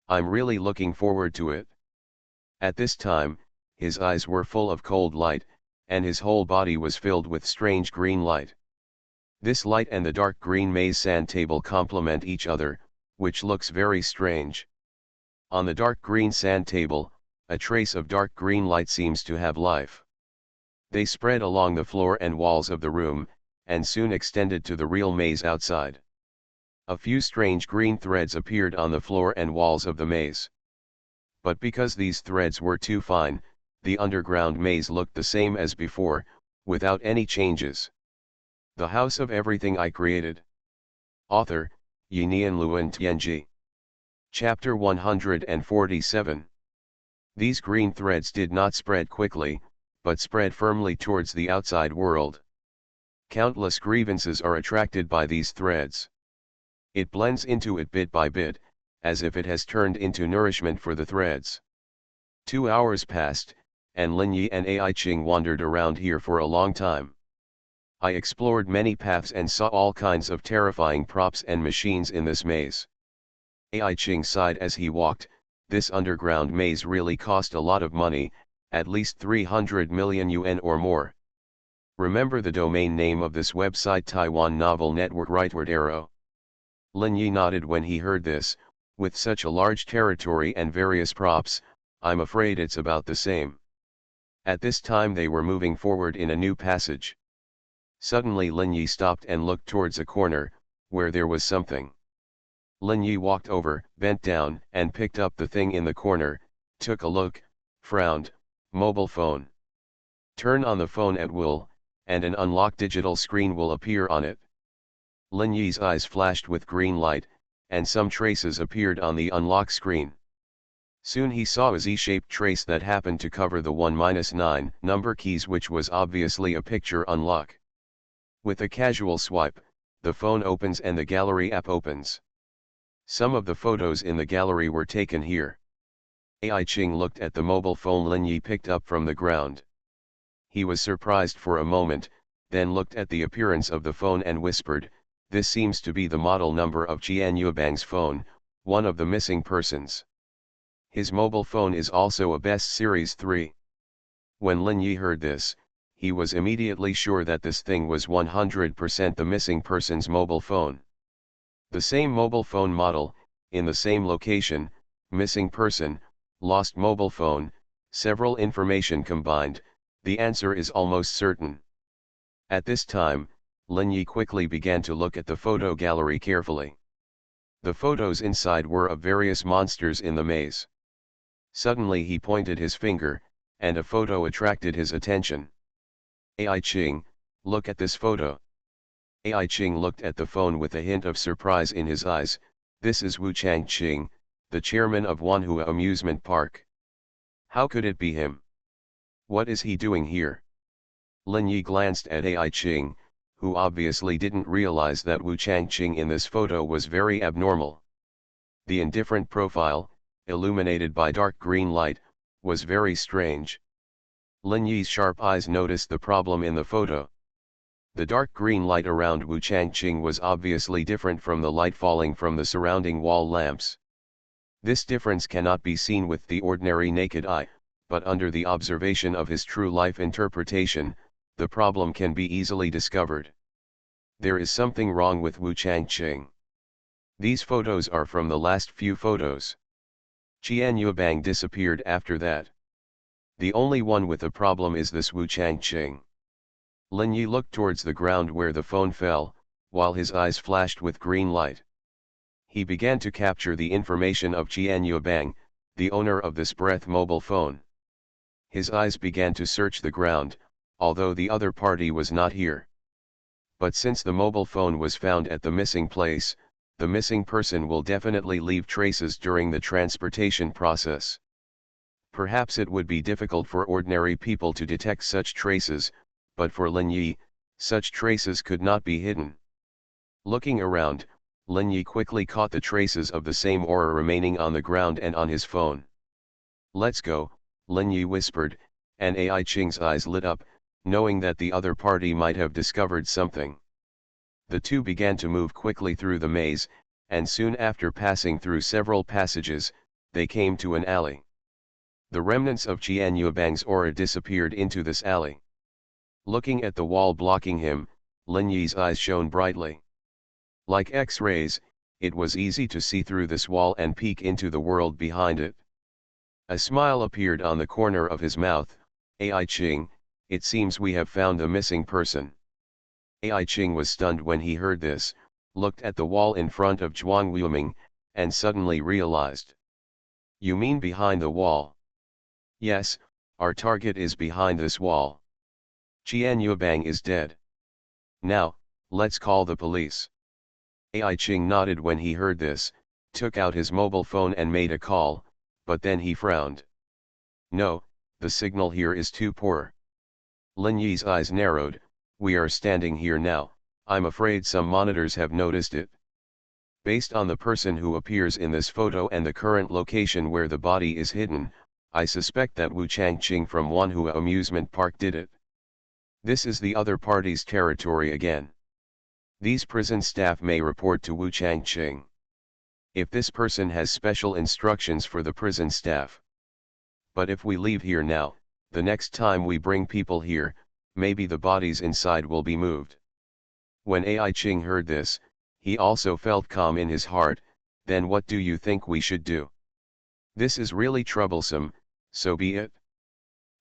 I'm really looking forward to it. At this time, his eyes were full of cold light, and his whole body was filled with strange green light. This light and the dark green maze sand table complement each other, which looks very strange. On the dark green sand table, a trace of dark green light seems to have life. They spread along the floor and walls of the room, and soon extended to the real maze outside. A few strange green threads appeared on the floor and walls of the maze. But because these threads were too fine, the underground maze looked the same as before, without any changes. The House of Everything I Created. Author, Yinian Luan Tianji. Chapter 147. These green threads did not spread quickly, but spread firmly towards the outside world. Countless grievances are attracted by these threads. It blends into it bit by bit, as if it has turned into nourishment for the threads. 2 hours passed, and Lin Yi and Ai Ching wandered around here for a long time. I explored many paths and saw all kinds of terrifying props and machines in this maze. Ai Ching sighed as he walked. This underground maze really cost a lot of money, at least 300 million yuan or more. Remember the domain name of this website, Taiwan Novel Network rightward arrow. Lin Yi nodded when he heard this. With such a large territory and various props, I'm afraid it's about the same. At this time they were moving forward in a new passage. Suddenly Lin Yi stopped and looked towards a corner, where there was something. Lin Yi walked over, bent down, and picked up the thing in the corner, took a look, frowned. Mobile phone. Turn on the phone at will, and an unlocked digital screen will appear on it. Lin Yi's eyes flashed with green light, and some traces appeared on the unlock screen. Soon he saw a Z-shaped trace that happened to cover the 1-9 number keys, which was obviously a picture unlock. With a casual swipe, the phone opens and the gallery app opens. Some of the photos in the gallery were taken here. Ai Ching looked at the mobile phone Lin Yi picked up from the ground. He was surprised for a moment, then looked at the appearance of the phone and whispered, "This seems to be the model number of Xuanhuan's phone, one of the missing persons. His mobile phone is also a Best Series 3. When Lin Yi heard this, he was immediately sure that this thing was 100% the missing person's mobile phone. The same mobile phone model, in the same location, missing person, lost mobile phone, several information combined, the answer is almost certain. At this time, Lin Yi quickly began to look at the photo gallery carefully. The photos inside were of various monsters in the maze. Suddenly he pointed his finger, and a photo attracted his attention. Ai Ching, look at this photo. Ai Ching looked at the phone with a hint of surprise in his eyes. This is Wu Changqing, the chairman of Xuanhuan Amusement Park. How could it be him? What is he doing here? Lin Yi glanced at Ai Ching, who obviously didn't realize that Wu Changqing in this photo was very abnormal. The indifferent profile, illuminated by dark green light, was very strange. Lin Yi's sharp eyes noticed the problem in the photo. The dark green light around Wu Changqing was obviously different from the light falling from the surrounding wall lamps. This difference cannot be seen with the ordinary naked eye, but under the observation of his true life interpretation, the problem can be easily discovered. There is something wrong with Wu Changqing. These photos are from the last few photos. Xuanhuan disappeared after that. The only one with a problem is this Wu Changqing. Lin Yi looked towards the ground where the phone fell, while his eyes flashed with green light. He began to capture the information of Xuanhuan, the owner of this breath mobile phone. His eyes began to search the ground, although the other party was not here. But since the mobile phone was found at the missing place, the missing person will definitely leave traces during the transportation process. Perhaps it would be difficult for ordinary people to detect such traces, but for Lin Yi, such traces could not be hidden. Looking around, Lin Yi quickly caught the traces of the same aura remaining on the ground and on his phone. "Let's go," Lin Yi whispered, and Ai Ching's eyes lit up, knowing that the other party might have discovered something. The two began to move quickly through the maze, and soon after passing through several passages, they came to an alley. The remnants of Xuanhuan's aura disappeared into this alley. Looking at the wall blocking him, Lin Yi's eyes shone brightly. Like X-rays, it was easy to see through this wall and peek into the world behind it. A smile appeared on the corner of his mouth. "Ai Ching, it seems we have found the missing person." Ai Ching was stunned when he heard this, looked at the wall in front of Xuanhuan, and suddenly realized. "You mean behind the wall?" "Yes, our target is behind this wall. Xuanhuan is dead. Now, let's call the police." Ai Ching nodded when he heard this, took out his mobile phone and made a call, but then he frowned. "No, the signal here is too poor." Lin Yi's eyes narrowed. "We are standing here now, I'm afraid some monitors have noticed it. Based on the person who appears in this photo and the current location where the body is hidden, I suspect that Wu Changqing from Xuanhuan Amusement Park did it. This is the other party's territory again. These prison staff may report to Wu Changqing. If this person has special instructions for the prison staff. But if we leave here now, the next time we bring people here, maybe the bodies inside will be moved." When Ai Ching heard this, he also felt calm in his heart. "Then what do you think we should do? This is really troublesome, So be it.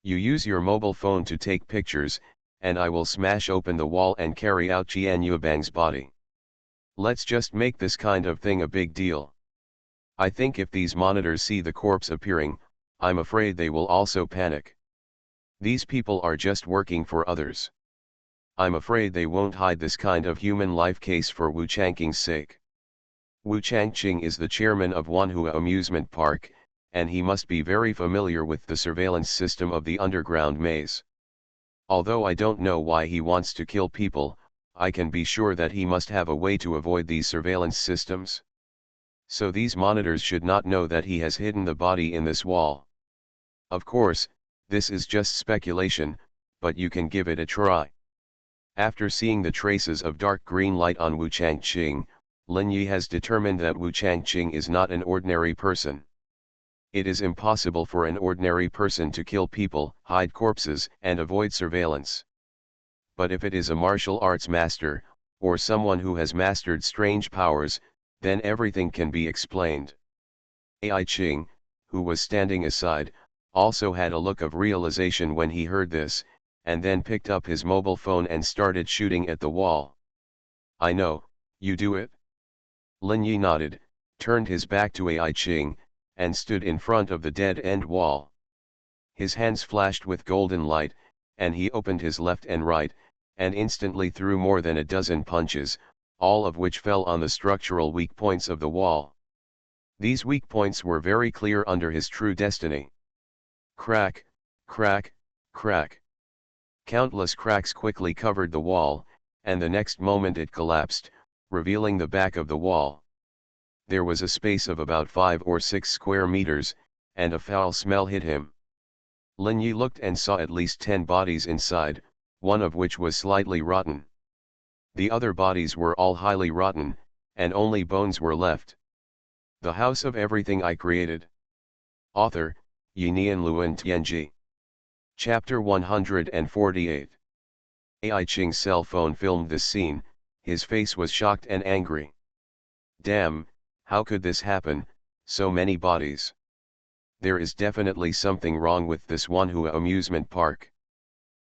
You use your mobile phone to take pictures, and I will smash open the wall and carry out Xuanhuan's body. Let's just make this kind of thing a big deal. I think if these monitors see the corpse appearing, I'm afraid they will also panic. These people are just working for others. I'm afraid they won't hide this kind of human life case for Wu Changqing's sake. Wu Changqing is the chairman of Xuanhuan Amusement Park, and he must be very familiar with the surveillance system of the underground maze. Although I don't know why he wants to kill people, I can be sure that he must have a way to avoid these surveillance systems. So these monitors should not know that he has hidden the body in this wall. Of course, this is just speculation, but you can give it a try. After seeing the traces of dark green light on Wu Changqing, Lin Yi has determined that Wu Changqing is not an ordinary person. It is impossible for an ordinary person to kill people, hide corpses, and avoid surveillance. But if it is a martial arts master, or someone who has mastered strange powers, then everything can be explained. Ai Qing, who was standing aside, also had a look of realization when he heard this, and then picked up his mobile phone and started shooting at the wall. I know, you do it. Lin Yi nodded, turned his back to Ai Qing, and stood in front of the dead-end wall. His hands flashed with golden light, and he opened his left and right, and instantly threw more than a dozen punches, all of which fell on the structural weak points of the wall. These weak points were very clear under his true destiny. Crack, crack, crack. Countless cracks quickly covered the wall, and the next moment it collapsed, revealing the back of the wall. There was a space of about 5 or 6 square meters, and a foul smell hit him. Lin Yi looked and saw at least 10 bodies inside, one of which was slightly rotten. The other bodies were all highly rotten, and only bones were left. The House of Everything I Created. Author, Yinian Luan Tianji. Chapter 148. Ai Qing's cell phone filmed this scene. His face was shocked and angry. Damn, how could this happen, so many bodies? There is definitely something wrong with this Xuanhuan amusement park.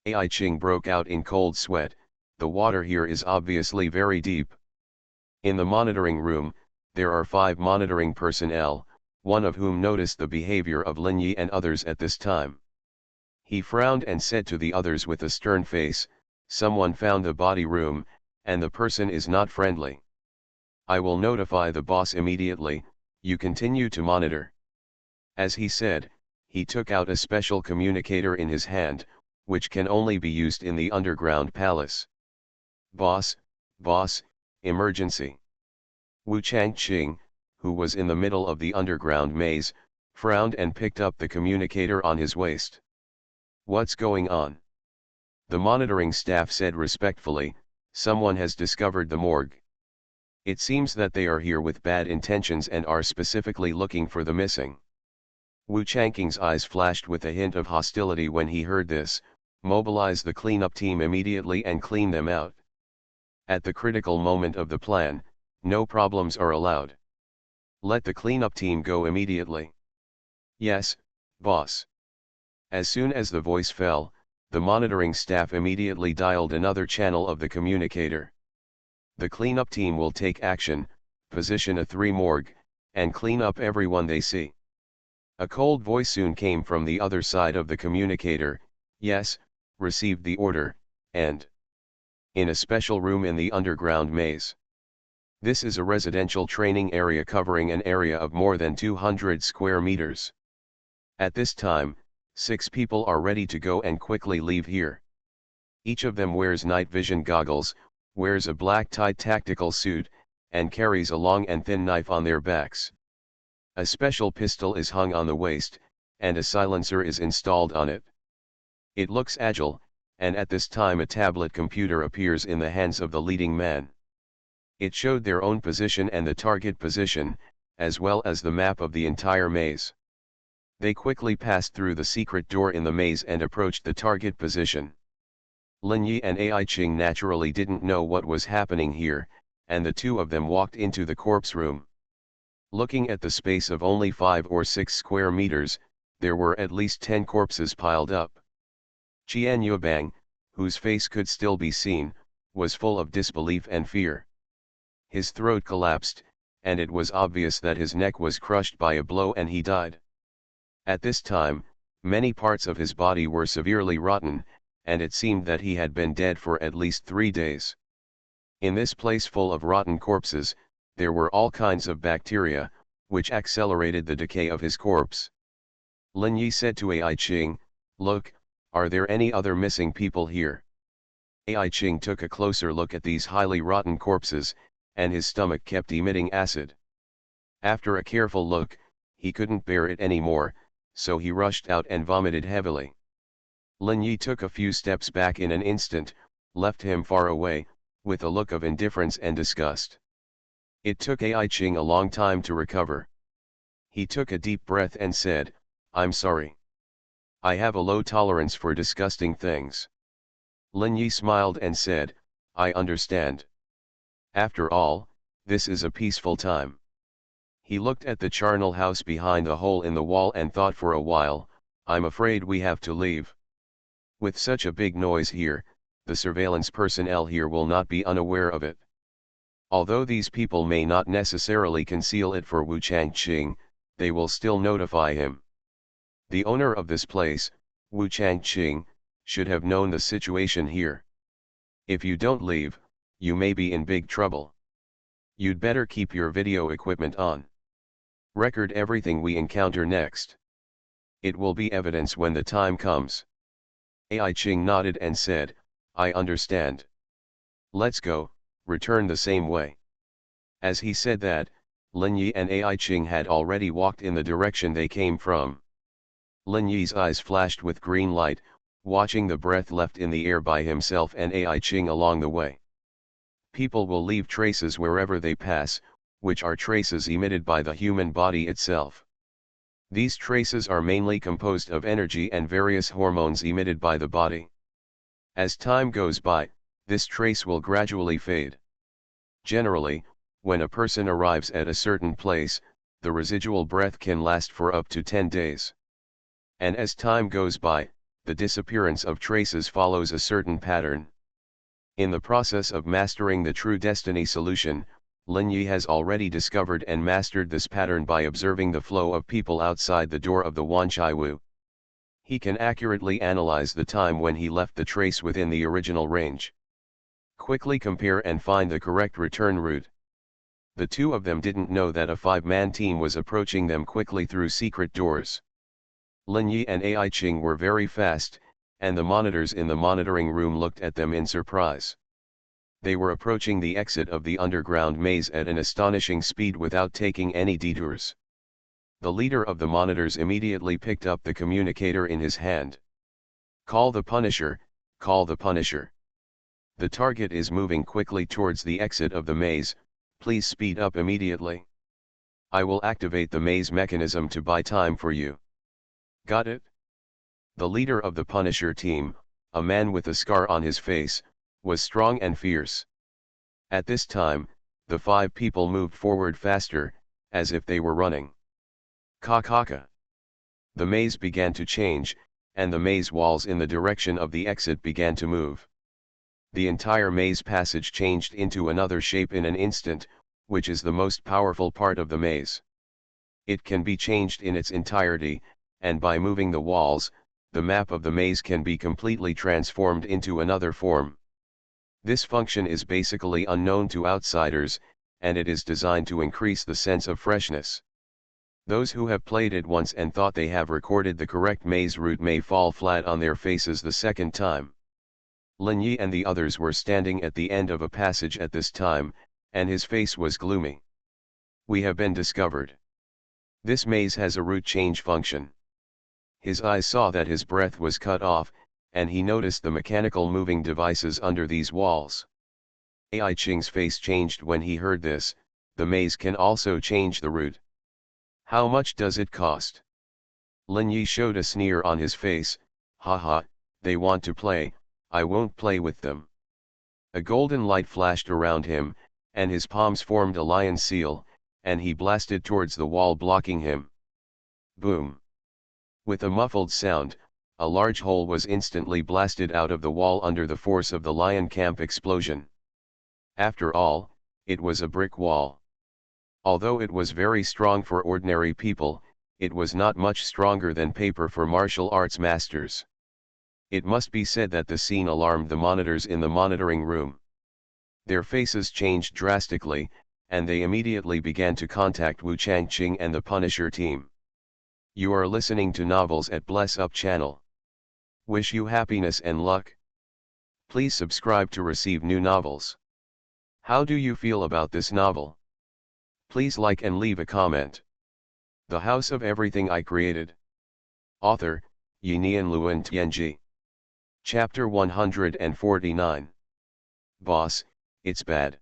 Ai Qing broke out in cold sweat. The water here is obviously very deep. In the monitoring room, there are 5 monitoring personnel, one of whom noticed the behavior of Lin Yi and others at this time. He frowned and said to the others with a stern face, "Someone found the body room, and the person is not friendly. I will notify the boss immediately, you continue to monitor." As he said, he took out a special communicator in his hand, which can only be used in the underground palace. Boss, emergency. Wu Changqing, who was in the middle of the underground maze, frowned and picked up the communicator on his waist. What's going on? The monitoring staff said respectfully, someone has discovered the morgue. It seems that they are here with bad intentions and are specifically looking for the missing. Wu Changqing's eyes flashed with a hint of hostility when he heard this. Mobilize the cleanup team immediately and clean them out. At the critical moment of the plan, no problems are allowed. Let the cleanup team go immediately. Yes, boss. As soon as the voice fell, the monitoring staff immediately dialed another channel of the communicator. The cleanup team will take action, position a 3 morgue, and clean up everyone they see. A cold voice soon came from the other side of the communicator. Yes, received the order, and in a special room in the underground maze. This is a residential training area covering an area of more than 200 square meters. At this time, 6 people are ready to go and quickly leave here. Each of them wears night vision goggles, wears a black tight tactical suit, and carries a long and thin knife on their backs. A special pistol is hung on the waist, and a silencer is installed on it. It looks agile, and at this time a tablet computer appears in the hands of the leading man. It showed their own position and the target position, as well as the map of the entire maze. They quickly passed through the secret door in the maze and approached the target position. Lin Yi and Ai Qing naturally didn't know what was happening here, and the two of them walked into the corpse room. Looking at the space of only 5 or 6 square meters, there were at least 10 corpses piled up. Qian Yubang, whose face could still be seen, was full of disbelief and fear. His throat collapsed, and it was obvious that his neck was crushed by a blow and he died. At this time, many parts of his body were severely rotten, and it seemed that he had been dead for at least 3 days. In this place full of rotten corpses, there were all kinds of bacteria, which accelerated the decay of his corpse. Lin Yi said to Ai Ching, "Look, are there any other missing people here?" Ai Ching took a closer look at these highly rotten corpses, and his stomach kept emitting acid. After a careful look, he couldn't bear it anymore, so he rushed out and vomited heavily. Lin Yi took a few steps back in an instant, left him far away, with a look of indifference and disgust. It took Ai Ching a long time to recover. He took a deep breath and said, "I'm sorry. I have a low tolerance for disgusting things." Lin Yi smiled and said, "I understand. After all, this is a peaceful time." He looked at the charnel house behind the hole in the wall and thought for a while, "I'm afraid we have to leave. With such a big noise here, the surveillance personnel here will not be unaware of it. Although these people may not necessarily conceal it for Wu Changqing, they will still notify him. The owner of this place, Wu Changqing, should have known the situation here. If you don't leave, you may be in big trouble. You'd better keep your video equipment on. Record everything we encounter next. It will be evidence when the time comes." Ai Ching nodded and said, "I understand. Let's go, return the same way." As he said that, Lin Yi and Ai Ching had already walked in the direction they came from. Lin Yi's eyes flashed with green light, watching the breath left in the air by himself and Ai Ching along the way. People will leave traces wherever they pass, which are traces emitted by the human body itself. These traces are mainly composed of energy and various hormones emitted by the body. As time goes by, this trace will gradually fade. Generally, when a person arrives at a certain place, the residual breath can last for up to 10 days. And as time goes by, the disappearance of traces follows a certain pattern. In the process of mastering the true destiny solution, Lin Yi has already discovered and mastered this pattern by observing the flow of people outside the door of the Wanchai Wu. He can accurately analyze the time when he left the trace within the original range. Quickly compare and find the correct return route. The two of them didn't know that a 5-man team was approaching them quickly through secret doors. Lin Yi and Ai Ching were very fast, and the monitors in the monitoring room looked at them in surprise. They were approaching the exit of the underground maze at an astonishing speed without taking any detours. The leader of the monitors immediately picked up the communicator in his hand. "Call the Punisher, call the Punisher. The target is moving quickly towards the exit of the maze, please speed up immediately. I will activate the maze mechanism to buy time for you. Got it?" The leader of the Punisher team, a man with a scar on his face, was strong and fierce. At this time, the 5 people moved forward faster, as if they were running. Ka. The maze began to change, and the maze walls in the direction of the exit began to move. The entire maze passage changed into another shape in an instant, which is the most powerful part of the maze. It can be changed in its entirety, and by moving the walls, the map of the maze can be completely transformed into another form. This function is basically unknown to outsiders, and it is designed to increase the sense of freshness. Those who have played it once and thought they have recorded the correct maze route may fall flat on their faces the second time. Lin Yi and the others were standing at the end of a passage at this time, and his face was gloomy. "We have been discovered. This maze has a route change function." His eyes saw that his breath was cut off, and he noticed the mechanical moving devices under these walls. Ai Ching's face changed when he heard this. The maze can also change the route. "How much does it cost?" Lin Yi showed a sneer on his face. "Haha, they want to play, I won't play with them." A golden light flashed around him, and his palms formed a lion seal, and he blasted towards the wall blocking him. Boom! With a muffled sound, a large hole was instantly blasted out of the wall under the force of the Lion Camp explosion. After all, it was a brick wall. Although it was very strong for ordinary people, it was not much stronger than paper for martial arts masters. It must be said that the scene alarmed the monitors in the monitoring room. Their faces changed drastically, and they immediately began to contact Wu Changqing and the Punisher team. You are listening to Novels at Bless Up channel. Wish you happiness and luck. Please subscribe to receive new novels. How do you feel about this novel? Please like and leave a comment. The House of Everything I Created. Author, Yinian Luan Tianji. Chapter 149. Boss, it's bad.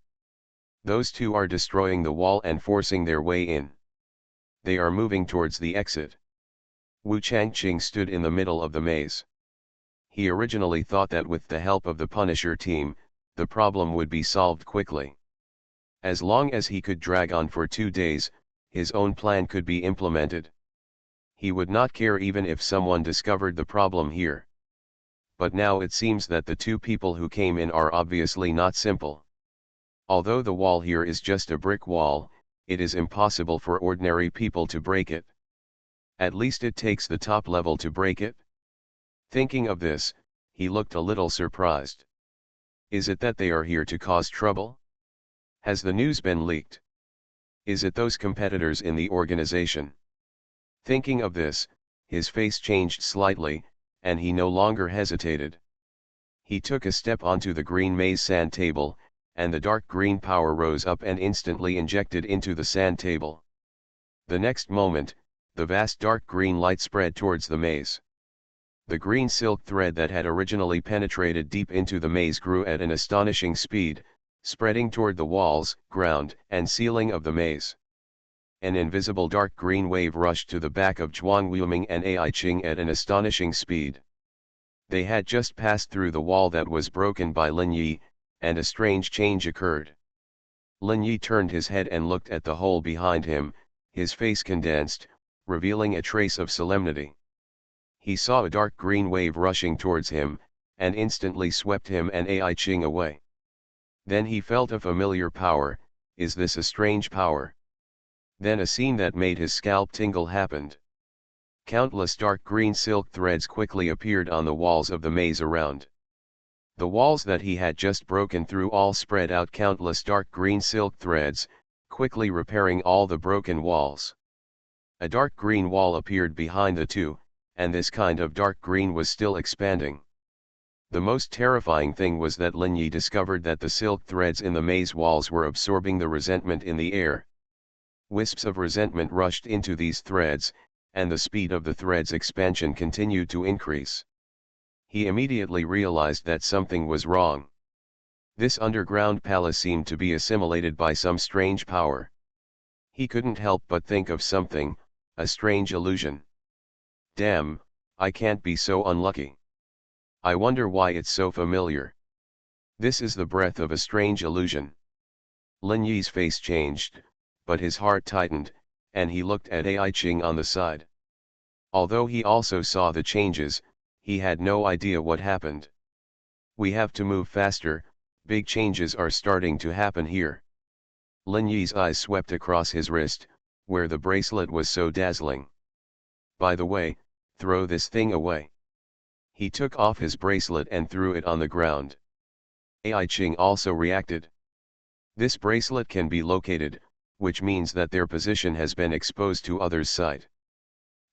Those two are destroying the wall and forcing their way in. They are moving towards the exit. Wu Changqing stood in the middle of the maze. He originally thought that with the help of the Punisher team, the problem would be solved quickly. As long as he could drag on for 2 days, his own plan could be implemented. He would not care even if someone discovered the problem here. But now it seems that the two people who came in are obviously not simple. Although the wall here is just a brick wall, it is impossible for ordinary people to break it. At least it takes the top level to break it. Thinking of this, he looked a little surprised. Is it that they are here to cause trouble? Has the news been leaked? Is it those competitors in the organization? Thinking of this, his face changed slightly, and he no longer hesitated. He took a step onto the green maze sand table, and the dark green power rose up and instantly injected into the sand table. The next moment, the vast dark green light spread towards the maze. The green silk thread that had originally penetrated deep into the maze grew at an astonishing speed, spreading toward the walls, ground, and ceiling of the maze. An invisible dark green wave rushed to the back of Zhuang Weiming and Ai Qing at an astonishing speed. They had just passed through the wall that was broken by Lin Yi, and a strange change occurred. Lin Yi turned his head and looked at the hole behind him, his face condensed, revealing a trace of solemnity. He saw a dark green wave rushing towards him, and instantly swept him and Ai Qing away. Then he felt a familiar power. Is this a strange power? Then a scene that made his scalp tingle happened. Countless dark green silk threads quickly appeared on the walls of the maze around. The walls that he had just broken through all spread out countless dark green silk threads, quickly repairing all the broken walls. A dark green wall appeared behind the two, and this kind of dark green was still expanding. The most terrifying thing was that Lin Yi discovered that the silk threads in the maze walls were absorbing the resentment in the air. Wisps of resentment rushed into these threads, and the speed of the threads' expansion continued to increase. He immediately realized that something was wrong. This underground palace seemed to be assimilated by some strange power. He couldn't help but think of something, a strange illusion. Damn, I can't be so unlucky. I wonder why it's so familiar. This is the breath of a strange illusion. Lin Yi's face changed, but his heart tightened, and he looked at Ai Qing on the side. Although he also saw the changes, he had no idea what happened. We have to move faster, big changes are starting to happen here. Lin Yi's eyes swept across his wrist, where the bracelet was so dazzling. By the way, throw this thing away. He took off his bracelet and threw it on the ground. Ai Qing also reacted. This bracelet can be located, which means that their position has been exposed to others' sight.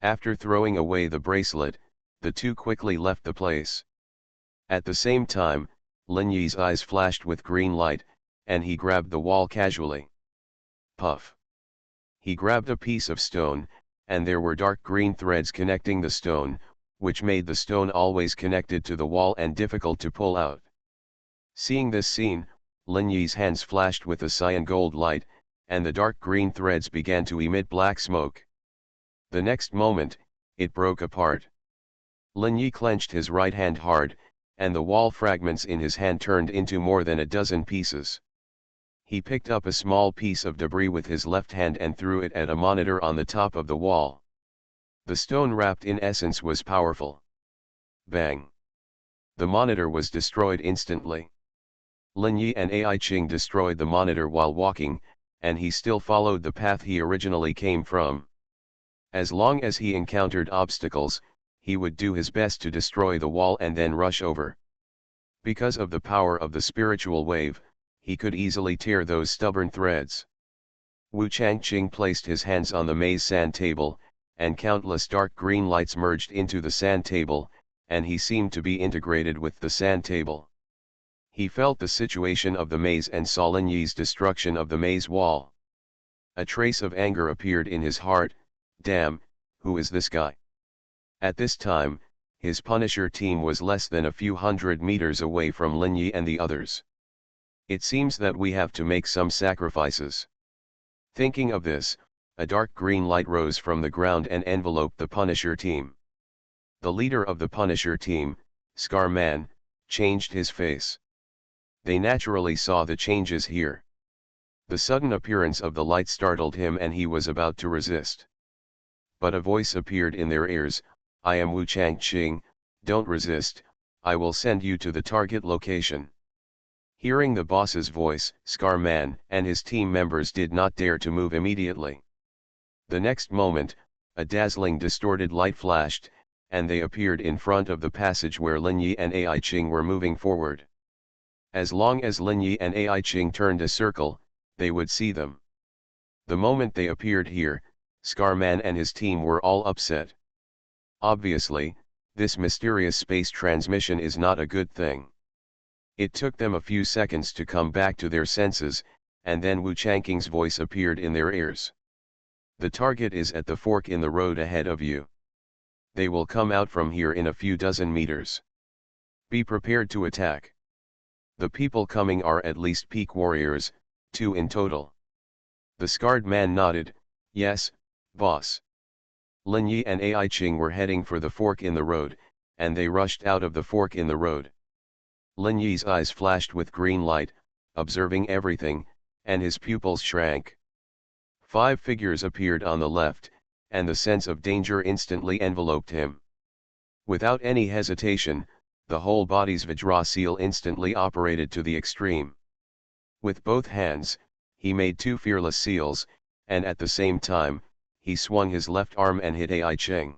After throwing away the bracelet, the two quickly left the place. At the same time, Lin Yi's eyes flashed with green light, and he grabbed the wall casually. Puff! He grabbed a piece of stone, and there were dark green threads connecting the stone, which made the stone always connected to the wall and difficult to pull out. Seeing this scene, Lin Yi's hands flashed with a cyan gold light, and the dark green threads began to emit black smoke. The next moment, it broke apart. Lin Yi clenched his right hand hard, and the wall fragments in his hand turned into more than a dozen pieces. He picked up a small piece of debris with his left hand and threw it at a monitor on the top of the wall. The stone wrapped in essence was powerful. Bang! The monitor was destroyed instantly. Lin Yi and Ai Ching destroyed the monitor while walking, and he still followed the path he originally came from. As long as he encountered obstacles, he would do his best to destroy the wall and then rush over. Because of the power of the spiritual wave, he could easily tear those stubborn threads. Wu Changqing placed his hands on the maze sand table, and countless dark green lights merged into the sand table, and he seemed to be integrated with the sand table. He felt the situation of the maze and saw Lin Yi's destruction of the maze wall. A trace of anger appeared in his heart. Damn, who is this guy? At this time, his Punisher team was less than a few hundred meters away from Lin Yi and the others. It seems that we have to make some sacrifices. Thinking of this, a dark green light rose from the ground and enveloped the Punisher team. The leader of the Punisher team, Scar Man, changed his face. They naturally saw the changes here. The sudden appearance of the light startled him and he was about to resist. But a voice appeared in their ears, I am Wu Changqing, don't resist, I will send you to the target location. Hearing the boss's voice, Scar Man and his team members did not dare to move immediately. The next moment, a dazzling distorted light flashed, and they appeared in front of the passage where Lin Yi and Ai Ching were moving forward. As long as Lin Yi and Ai Ching turned a circle, they would see them. The moment they appeared here, Scarman and his team were all upset. Obviously, this mysterious space transmission is not a good thing. It took them a few seconds to come back to their senses, and then Wu Changqing's voice appeared in their ears. The target is at the fork in the road ahead of you. They will come out from here in a few dozen meters. Be prepared to attack. The people coming are at least peak warriors, 2 in total. The scarred man nodded, yes, boss. Lin Yi and Ai Ching were heading for the fork in the road, and they rushed out of the fork in the road. Lin Yi's eyes flashed with green light, observing everything, and his pupils shrank. 5 figures appeared on the left, and the sense of danger instantly enveloped him. Without any hesitation, the whole body's Vajra seal instantly operated to the extreme. With both hands, he made 2 fearless seals, and at the same time, he swung his left arm and hit Ai Ching.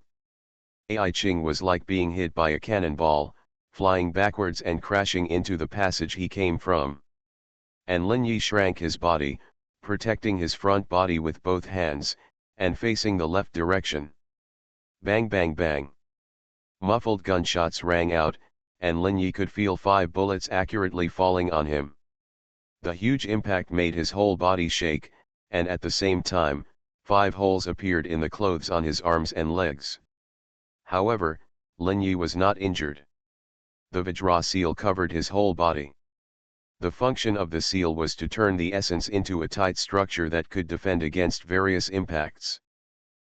Ai Ching was like being hit by a cannonball, flying backwards and crashing into the passage he came from. And Lin Yi shrank his body, protecting his front body with both hands, and facing the left direction. Bang bang bang. Muffled gunshots rang out, and Lin Yi could feel 5 bullets accurately falling on him. The huge impact made his whole body shake, and at the same time, 5 holes appeared in the clothes on his arms and legs. However, Lin Yi was not injured. The Vajra seal covered his whole body. The function of the seal was to turn the essence into a tight structure that could defend against various impacts.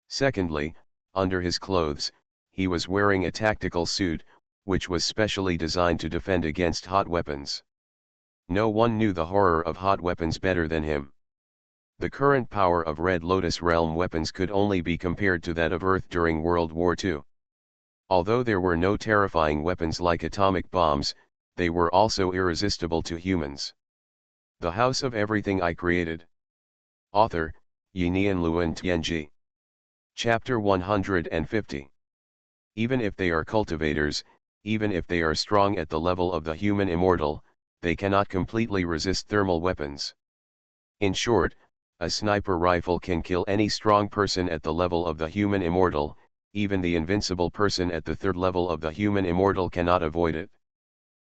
Secondly, under his clothes, he was wearing a tactical suit, which was specially designed to defend against hot weapons. No one knew the horror of hot weapons better than him. The current power of Red Lotus Realm weapons could only be compared to that of Earth during World War II. Although there were no terrifying weapons like atomic bombs, they were also irresistible to humans. The House of Everything I Created. Author, Yinian Luan Tianji. Chapter 150. Even if they are cultivators, even if they are strong at the level of the human immortal, they cannot completely resist thermal weapons. In short, a sniper rifle can kill any strong person at the level of the human immortal, even the invincible person at the 3rd level of the human immortal cannot avoid it.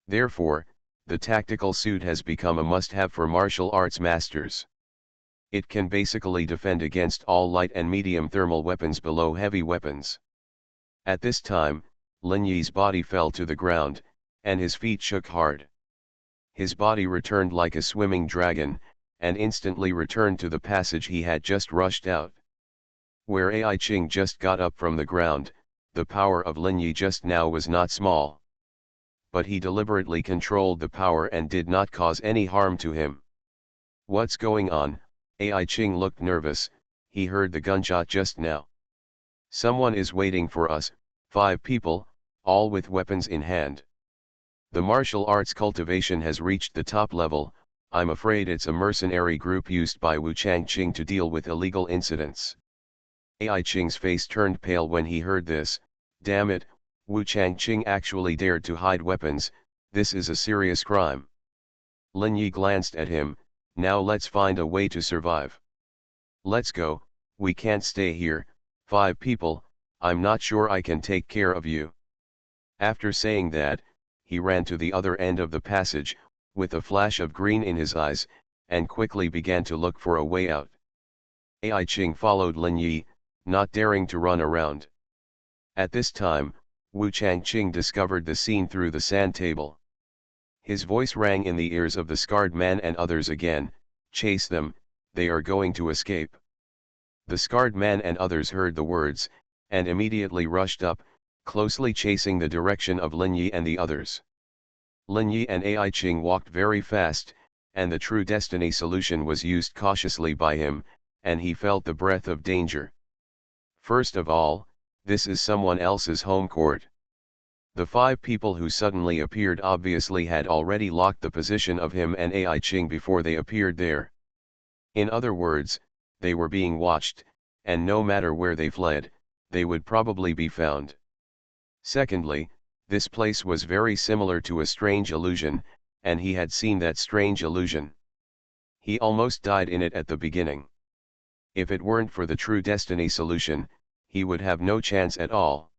Therefore, the tactical suit has become a must-have for martial arts masters. It can basically defend against all light and medium thermal weapons below heavy weapons. At this time, Lin Yi's body fell to the ground, and his feet shook hard. His body returned like a swimming dragon, and instantly returned to the passage he had just rushed out. Where Ai Ching just got up from the ground, the power of Lin Yi just now was not small. But he deliberately controlled the power and did not cause any harm to him. What's going on? Ai Ching looked nervous, he heard the gunshot just now. Someone is waiting for us, 5 people, all with weapons in hand. The martial arts cultivation has reached the top level. I'm afraid it's a mercenary group used by Wu Changqing to deal with illegal incidents. Ai Qing's face turned pale when he heard this. Damn it, Wu Changqing actually dared to hide weapons. This is a serious crime. Lin Yi glanced at him. Now let's find a way to survive. Let's go, we can't stay here, 5 people, I'm not sure I can take care of you. After saying that, he ran to the other end of the passage, with a flash of green in his eyes, and quickly began to look for a way out. Ai Qing followed Lin Yi, not daring to run around. At this time, Wu Changqing discovered the scene through the sand table. His voice rang in the ears of the scarred man and others again, chase them, they are going to escape. The scarred man and others heard the words, and immediately rushed up, closely chasing the direction of Lin Yi and the others. Lin Yi and Ai Qing walked very fast, and the true destiny solution was used cautiously by him, and he felt the breath of danger. First of all, this is someone else's home court. The 5 people who suddenly appeared obviously had already locked the position of him and Ai Qing before they appeared there. In other words, they were being watched, and no matter where they fled, they would probably be found. Secondly, this place was very similar to a strange illusion, and he had seen that strange illusion. He almost died in it at the beginning. If it weren't for the true destiny solution, he would have no chance at all.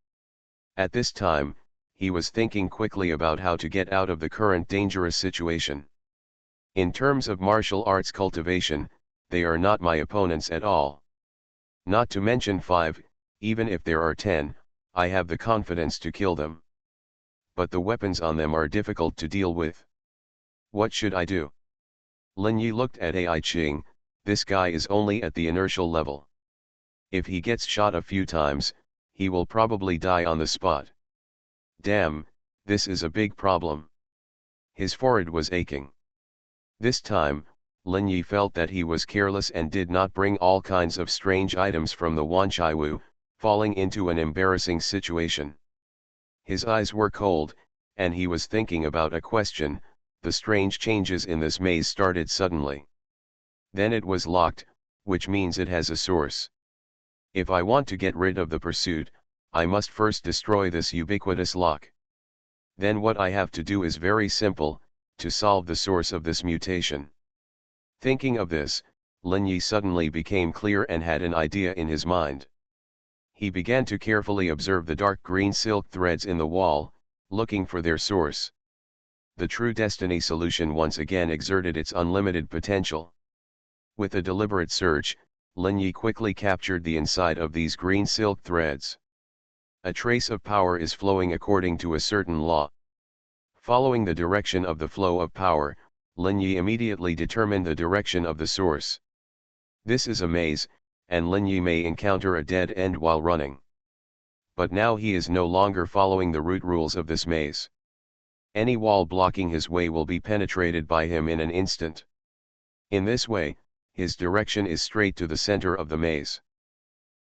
At this time, he was thinking quickly about how to get out of the current dangerous situation. In terms of martial arts cultivation, they are not my opponents at all. Not to mention 5, even if there are 10, I have the confidence to kill them. But the weapons on them are difficult to deal with. What should I do? Lin Yi looked at Ai Qing. This guy is only at the inertial level. If he gets shot a few times, he will probably die on the spot. Damn, this is a big problem. His forehead was aching. This time, Lin Yi felt that he was careless and did not bring all kinds of strange items from the Wanchaiwu, falling into an embarrassing situation. His eyes were cold, and he was thinking about a question. The strange changes in this maze started suddenly. Then it was locked, which means it has a source. If I want to get rid of the pursuit, I must first destroy this ubiquitous lock. Then what I have to do is very simple, to solve the source of this mutation. Thinking of this, Lin Yi suddenly became clear and had an idea in his mind. He began to carefully observe the dark green silk threads in the wall, looking for their source. The true destiny solution once again exerted its unlimited potential. With a deliberate search, Lin Yi quickly captured the inside of these green silk threads. A trace of power is flowing according to a certain law. Following the direction of the flow of power, Lin Yi immediately determined the direction of the source. This is a maze, and Lin Yi may encounter a dead end while running. But now he is no longer following the route rules of this maze. Any wall blocking his way will be penetrated by him in an instant. In this way, his direction is straight to the center of the maze.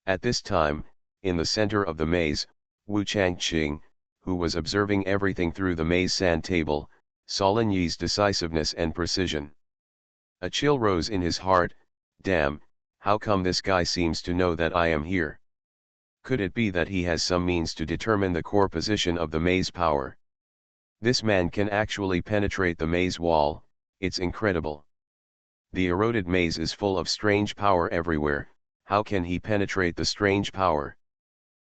At this time, in the center of the maze, Wu Changqing, who was observing everything through the maze sand table, saw Lin Yi's decisiveness and precision. A chill rose in his heart. Damn, how come this guy seems to know that I am here? Could it be that he has some means to determine the core position of the maze power? This man can actually penetrate the maze wall, it's incredible. The eroded maze is full of strange power everywhere, how can he penetrate the strange power?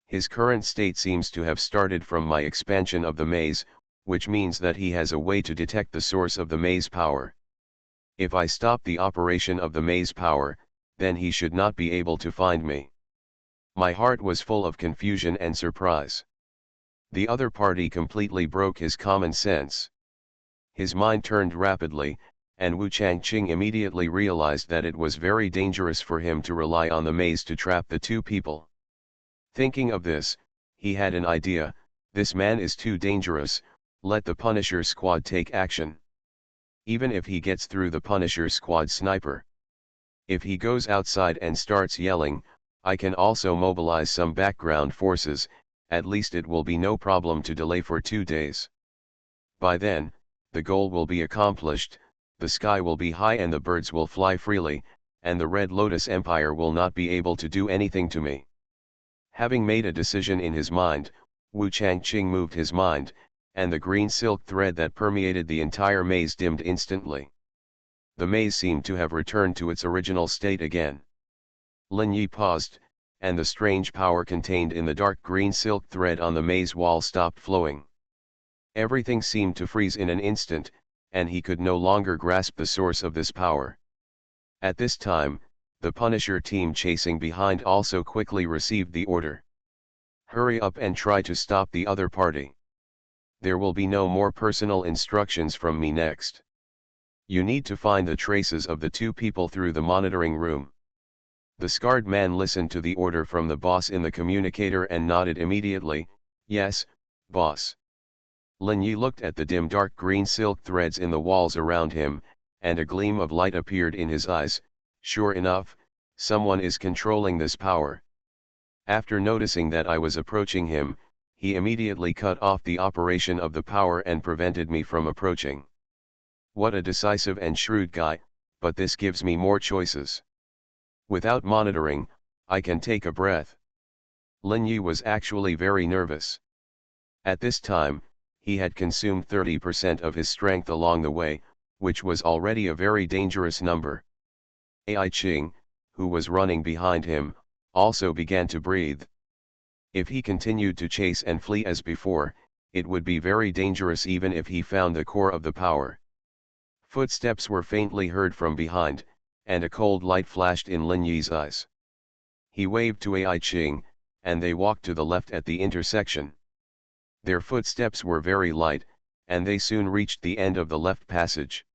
His current state seems to have started from my expansion of the maze, which means that he has a way to detect the source of the maze power. If I stop the operation of the maze power, then he should not be able to find me. My heart was full of confusion and surprise. The other party completely broke his common sense. His mind turned rapidly, and Wu Changqing immediately realized that it was very dangerous for him to rely on the maze to trap the 2 people. Thinking of this, he had an idea. This man is too dangerous, let the Punisher squad take action. Even if he gets through the Punisher squad sniper. If he goes outside and starts yelling, I can also mobilize some background forces, at least it will be no problem to delay for 2 days. By then, the goal will be accomplished, the sky will be high and the birds will fly freely, and the Red Lotus Empire will not be able to do anything to me. Having made a decision in his mind, Wu Changqing moved his mind, and the green silk thread that permeated the entire maze dimmed instantly. The maze seemed to have returned to its original state again. Lin Yi paused, and the strange power contained in the dark green silk thread on the maze wall stopped flowing. Everything seemed to freeze in an instant, and he could no longer grasp the source of this power. At this time, the Punisher team chasing behind also quickly received the order. Hurry up and try to stop the other party. There will be no more personal instructions from me next. You need to find the traces of the 2 people through the monitoring room. The scarred man listened to the order from the boss in the communicator and nodded immediately, yes, boss. Lin Yi looked at the dim dark green silk threads in the walls around him, and a gleam of light appeared in his eyes. Sure enough, someone is controlling this power. After noticing that I was approaching him, he immediately cut off the operation of the power and prevented me from approaching. What a decisive and shrewd guy, but this gives me more choices. Without monitoring, I can take a breath. Lin Yi was actually very nervous. At this time, he had consumed 30% of his strength along the way, which was already a very dangerous number. Ai Qing, who was running behind him, also began to breathe. If he continued to chase and flee as before, it would be very dangerous even if he found the core of the power. Footsteps were faintly heard from behind, and a cold light flashed in Lin Yi's eyes. He waved to Ai Qing, and they walked to the left at the intersection. Their footsteps were very light, and they soon reached the end of the left passage.